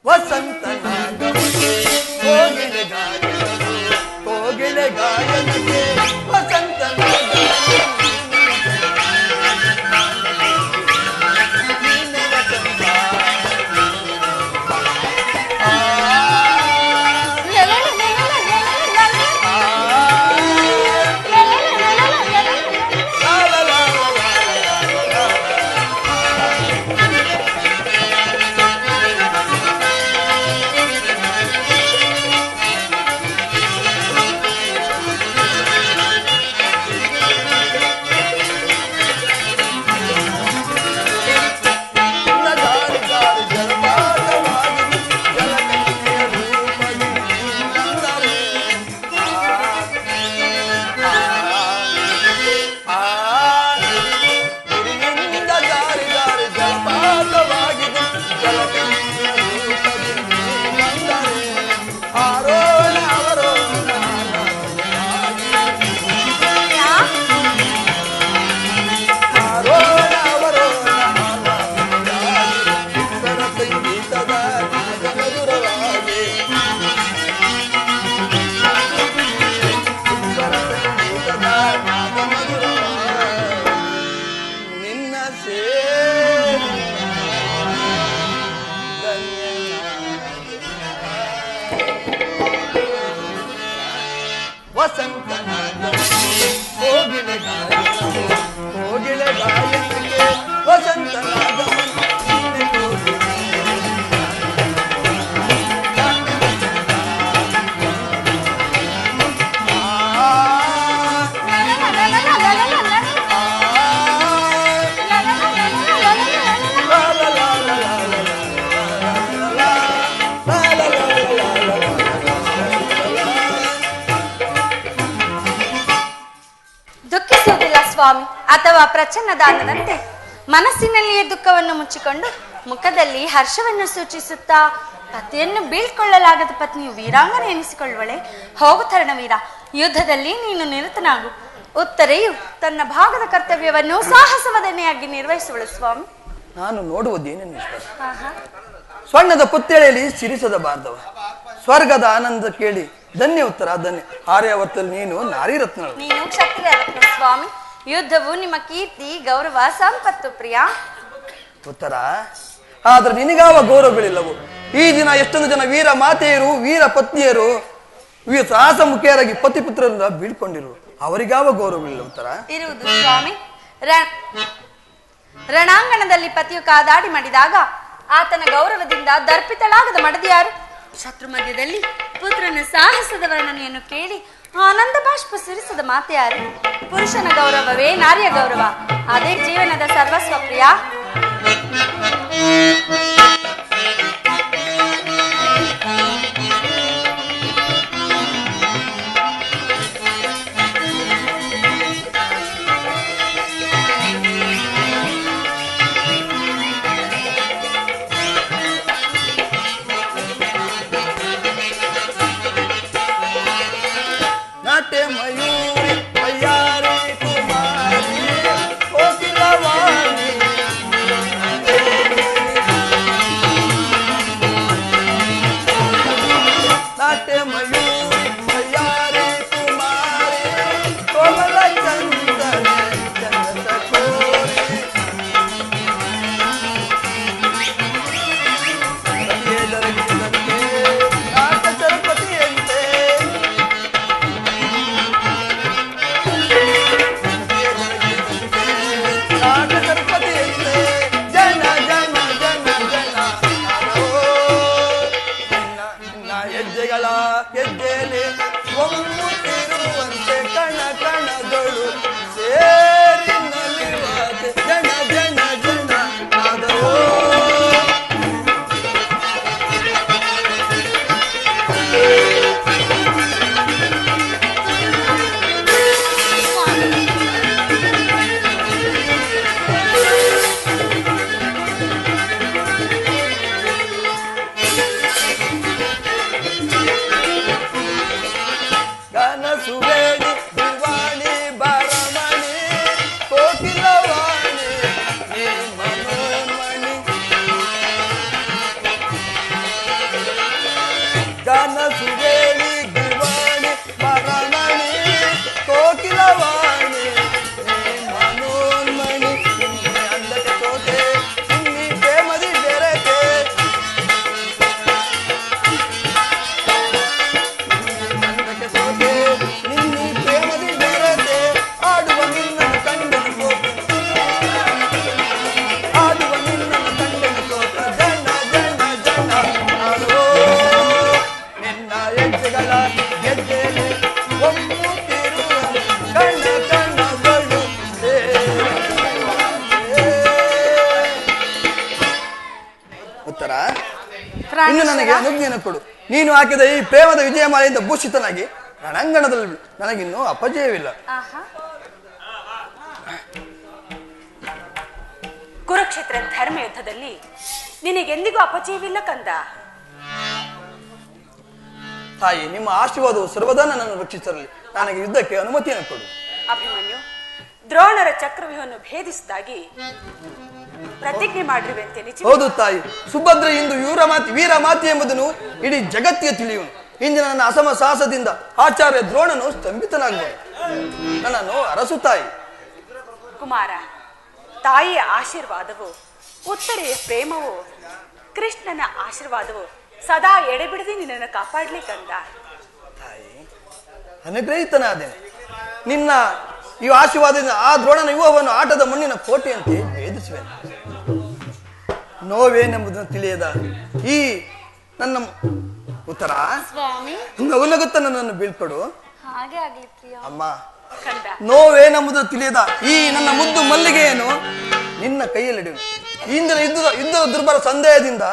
ವಸಂತನಾಗಮಕ್ಕೆ ಕೋಗಿಲೆ ಗಾಯನಕ್ಕೆ ಕೋಗಿಲೆ ಗಾಯನಕ್ಕೆ ವಸಂತನಾಗಮಕ್ಕೆ ಸ್ವಾಮಿ ಅಥವಾ ಪ್ರಚನ್ನ ದಾನದಂತೆ ಮನಸ್ಸಿನಲ್ಲಿಯೇ ದುಃಖವನ್ನು ಮುಚ್ಚಿಕೊಂಡು ಮುಖದಲ್ಲಿ ಹರ್ಷವನ್ನು ಸೂಚಿಸುತ್ತಾ ಪತಿಯನ್ನು ಬೀಳ್ಕೊಳ್ಳಲಾಗದ ಪತ್ನಿಯು ವೀರಾಂಗನೆ ಎನಿಸಿಕೊಳ್ಳುವಳೆ. ಹೋಗು ತರಣವೀರ, ಯುದ್ಧದಲ್ಲಿ ನೀನು ನಿರತನಾಗು. ಉತ್ತರೆಯು ತನ್ನ ಭಾಗದ ಕರ್ತವ್ಯವನ್ನು ಸಾಹಸವದನೆಯಾಗಿ ನಿರ್ವಹಿಸುವಳು. ಸ್ವಾಮಿ, ನಾನು ನೋಡುವುದೇನೆನ್ನು ಸ್ವರ್ಣದ ಪುತ್ತೆಳೆಯಲ್ಲಿ ಸಿರಿಸದ ಬಾರ್ಧವ, ಸ್ವರ್ಗದ ಆನಂದ ಕೇಳಿ ಧನ್ಯ ಉತ್ತರ ಧನ್ಯ. ಆರ್ಯಾವರ್ತಲ್ಲಿ ನೀನು ನಾರಿ ರತ್ನ, ನೀನು ಕ್ಷತ್ರಿಯ ರತ್ನ. ಸ್ವಾಮಿ, ಯುದ್ಧವು ನಿಮ್ಮ ಕೀರ್ತಿ, ಗೌರವ, ಸಂಪತ್ತು ಪ್ರಿಯ. ಉತ್ತರ, ಆದ್ರೆ ನಿನಗಾವ ಗೌರವಗಳಿಲ್ಲವು. ಈ ದಿನ ಎಷ್ಟೊಂದು ಜನ ವೀರ ಮಾತೆಯರು, ವೀರ ಪತ್ನಿಯರು, ಸಾಹಸ ಮುಖಿಯರಾಗಿ ಪತಿಪುತ್ರರಿಂದ ಬೀಳ್ಕೊಂಡಿರು, ಅವರಿಗಾವ ಗೌರವಗಳಿಲ್ಲ. ಉತ್ತರ ಇರುವುದು ಸ್ವಾಮಿ. ರಣಾಂಗಣದಲ್ಲಿ ಪತಿಯು ಕಾದಾಡಿ ಮಾಡಿದಾಗ ಆತನ ಗೌರವದಿಂದ ದರ್ಪಿತಳಾಗದ ಮಡದಿಯಾರು? ಶತ್ರು ಮಧ್ಯದಲ್ಲಿ ಪುತ್ರನ ಸಾಹಸದ ವರ್ಣನೆಯನ್ನು ಕೇಳಿ ಆನಂದ ಬಾಷ್ಪ ಸುರಿಸದ ಮಾತೆಯಾರು? ಪುರುಷನ ಗೌರವವೇ ನಾರಿಯ ಗೌರವ, ಅದೇ ಜೀವನದ ಸರ್ವಸ್ವ ಪ್ರಿಯ. ಇನ್ನು ನನಗೆ ಅನುಜ್ಞೆಯನ್ನು ಕೊಡು. ನೀನು ಹಾಕಿದ ಈ ಪ್ರೇಮದ ವಿಜಯಮಾಲೆಯಿಂದ ಭೂಷಿತನಾಗಿ ರಣಾಂಗಣದಲ್ಲಿ ನನಗಿನ್ನೂ ಅಪಜಯವಿಲ್ಲ. ಕುರುಕ್ಷೇತ್ರ ಧರ್ಮ ಯುದ್ಧದಲ್ಲಿ ನಿನಗೆಂದಿಗೂ ಅಪಜಯವಿಲ್ಲ ಕಂದ. ತಾಯಿ, ನಿಮ್ಮ ಆಶೀರ್ವಾದವು ಸರ್ವದಾ ನನ್ನನ್ನು ರಕ್ಷಿಸಿರಲಿ. ನನಗೆ ಯುದ್ಧಕ್ಕೆ ಅನುಮತಿಯನ್ನು ಕೊಡು. ಅಭಿಮನ್ಯು, ದ್ರೋಣರ ಚಕ್ರವ್ಯೂಹವನ್ನು ಭೇದಿಸಿದಾಗಿ ಪ್ರತಿಜ್ಞೆ ಮಾಡಿರುವಂತೆ ನಿಜ? ಹೌದು ತಾಯಿ. ಸುಭದ್ರ ಇಂದು ವೀರ ಮಾತಿ ಎಂಬುದನ್ನು ಇಡೀ ಜಗತ್ತಿಗೆ ತಿಳಿಯುವನು. ಇಂದಿನ ನನ್ನ ಅಸಮ ಸಾಹಸದಿಂದ ಆಚಾರ್ಯ ದ್ರೋಣನು ಸ್ತಂಭಿತನಾಗುವನು. ನನ್ನನ್ನು ಅರಸು ತಾಯಿ. ಕುಮಾರ, ತಾಯಿಯ ಆಶೀರ್ವಾದವು, ಉತ್ತರೆಯ ಪ್ರೇಮವು, ಕೃಷ್ಣನ ಆಶೀರ್ವಾದವು ಸದಾ ಎಡೆಬಿಡದೆ ನಿನ್ನನ್ನು ಕಾಪಾಡ್ಲಿ ಕಂದ. ತಾಯಿ, ಅನುಗ್ರಹಿತನಾದೇನೆ. ನಿನ್ನ ಈ ಆಶೀರ್ವಾದದಿಂದ ಆ ದ್ರೋಣನ ಯುವವನ್ನು ಆಟದ ಮಣ್ಣಿನ ಕೋಟೆಯಂತೆ ಭೇದಿಸುವೆ. ನೋವೇನೆಂಬುದನ್ನು ತಿಳಿಯದ ಈ ನನ್ನ ಉತ್ತರ ನಗುನಗುತ್ತ ನನ್ನನ್ನು ಬೀಳ್ಕೊಡು. ಹಾಗೆ ಆಗ್ಲಿ ಪ್ರಿಯ. ಅಮ್ಮ, ನೋವೇನೆಂಬುದನ್ನು ತಿಳಿಯದ ಈ ನನ್ನ ಮುದ್ದು ಮಲ್ಲಿಗೆಯನ್ನು ನಿನ್ನ ಕೈಯಲ್ಲಿಡುವೆ. ಇಂದಿನ ಯುದ್ಧದ ದುರ್ಬಲ ಸಂದೇಹದಿಂದ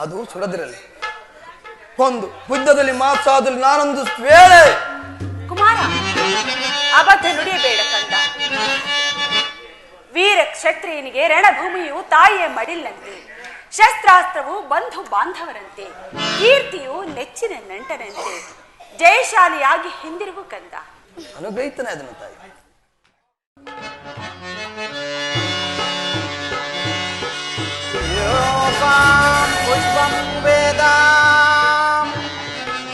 ಅದು ಸುಡದಿರಲಿ. ಒಂದು ಯುದ್ಧದಲ್ಲಿ ಮಾತಾಡಲು ನಾನೊಂದು ವೇಳೆ. ಕುಮಾರ, ಅಬದ್ಧ ನುಡಿಯಬೇಡ ಕಂದ. ವೀರ ಕ್ಷತ್ರಿಯನಿಗೆ ರಣಭೂಮಿಯು ತಾಯಿಯ ಮಡಿಲಂತೆ, ಶಸ್ತ್ರಾಸ್ತ್ರವು ಬಂಧು ಬಾಂಧವರಂತೆ, ಕೀರ್ತಿಯು ನೆಚ್ಚಿನ ನಂಟನಂತೆ. ಜಯಶಾಲಿಯಾಗಿ ಹಿಂದಿರುಗು ಕಂದ. ಅನುಗ್ರಹಿತನೇ ಅದನ್ನು ತಾಯಿ. पुष्पं वेदां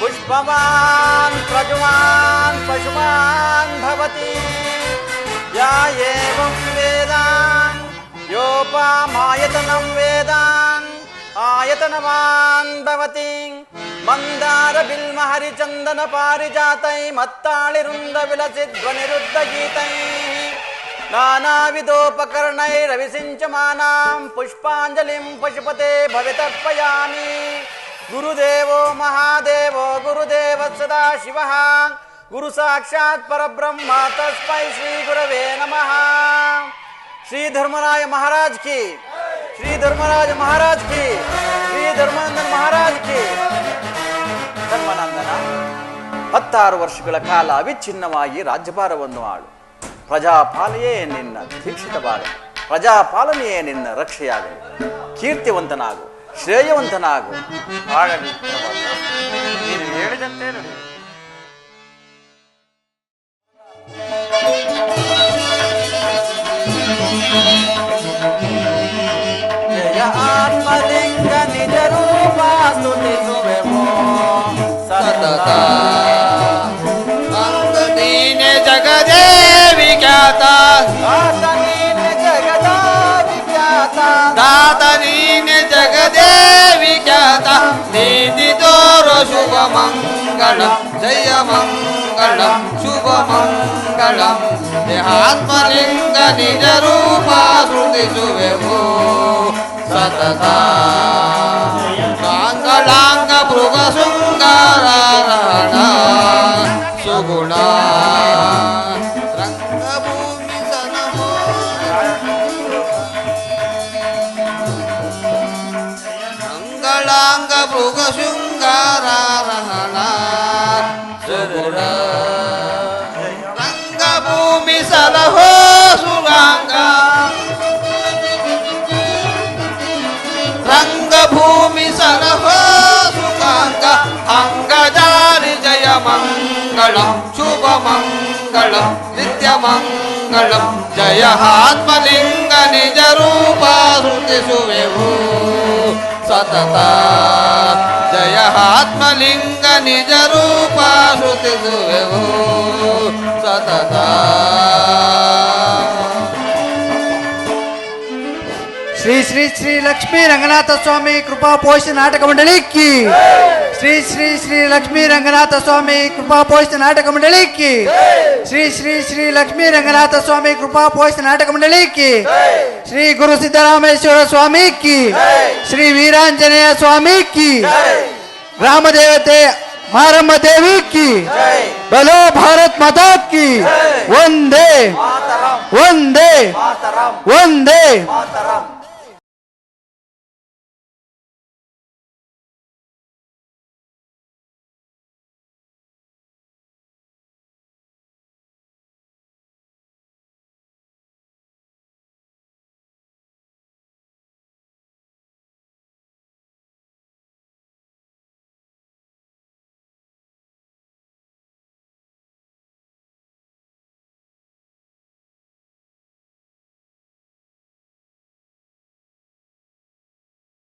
पुष्पवान् प्रज्वान् पशुमान् भवति या एवं वेदान् योपामायतनं वेदान् आयतनवान् भवति मंदार बिल्म हरिचंदन पारिजातै मत्ताळिरुंद विलसिध्वनिरुद्धगीतै नानाविधोपकरणैरविसिञ्चमानां पुष्पाञ्जलिं पशुपते भवितर्पयामि। गुरुदेवो महादेवो गुरुदेवः सदा शिवः गुरु साक्षात् परब्रह्म तस्मै श्री गुरवे नमः। श्री धर्मराज महाराज की, श्री धर्मराज महाराज की, श्री धर्मानंदन महाराज की। ಧರ್ಮನಂದನ, 16 ವರ್ಷಗಳ ಕಾಲ ಅವಿಚ್ಛಿನ್ನವಾಗಿ ರಾಜ್ಯಭಾರವನ್ನು ಆಳು. ಪ್ರಜಾಪಾಲನೆಯೇ ನಿನ್ನ ದೀಕ್ಷಿತವಾಗಲಿ, ಪ್ರಜಾಪಾಲನೆಯೇ ನಿನ್ನ ರಕ್ಷೆಯಾಗಲಿ. ಕೀರ್ತಿವಂತನಾಗು, ಶ್ರೇಯವಂತನಾಗು. ಆಗಲಿ ನೀನು ಹೇಳಿದಂತೆ ನಡೆ. ಜಯ ಆತ್ಮಲಿಂಗ ನಿಜ ರೂಪ ಸ್ತುತಿಸುವೆವೋ ಸತತ. ನೀನೆ ಜಗದೇವಿ ಖ್ಯಾತ, ದಾತ ನೀನೆ ಜಗದಾ ವಿಖ್ಯಾತ, ದಾತ ನೀನೆ ಜಗದೇವಿ ಖ್ಯಾತ. ನೀತಿ ತೋರೋ ಶುಭ ಮಂಗಳ, ಜಯ ಮಂಗಳ ಶುಭ ಮಂಗಳ. ದೇಹಾತ್ಮಲಿಂಗ ನಿಜ ರೂಪ ಶ್ರುತಿಸುವೆವು ಸತತ. ಕಾಂಗಳಾಂಗ ಮೃಗ ಶೃಂಗಾರಾರಣ ಸುಗುಣ ರಂಗಭೂಮಿ ಸನಮೋ. ಮಂಗಳಾಂಗ ಮೃಗ ಶೃಂಗಾರಾರಣ ಸುಗುಣ ರಂಗಭೂಮಿ ಸಲಹೋ ಸುರಾಂಗ. ರಂಗಭೂಮಿ ಸಲಹೋ ಸುರಾಂಗ. ಅಂಗಜಾರಿ ಜಯ ಮಂಗಳಂ ಶುಭ ಮಂಗಳಂ ನಿತ್ಯ ಮಂಗಳಂ. ಜಯ ಆತ್ಮಲಿಂಗ ನಿಜ ರೂಪ ಶ್ರುತಿಸುವೆವು ಸತತ. ಜಯ ಆತ್ಮಲಿಂಗ ನಿಜ ರೂಪ ಶ್ರುತಿಸುವೆವು ಸತತ. श्री श्री श्री लक्ष्मी रंगनाथ स्वामी कृपा पोष नाटक मंडली की। श्री श्री श्री लक्ष्मी रंगनाथ स्वामी कृपा पोष नाटक मंडली की। श्री श्री श्री लक्ष्मी रंगनाथ स्वामी कृपा पोष नाटक मंडली की। श्री गुरु सिद्धरामेश्वर स्वामी की। श्री वीरांजनेय स्वामी की। ग्राम देवते मारम्म देवी की। बोलो भारत माता की। वंदे वंदे वंदे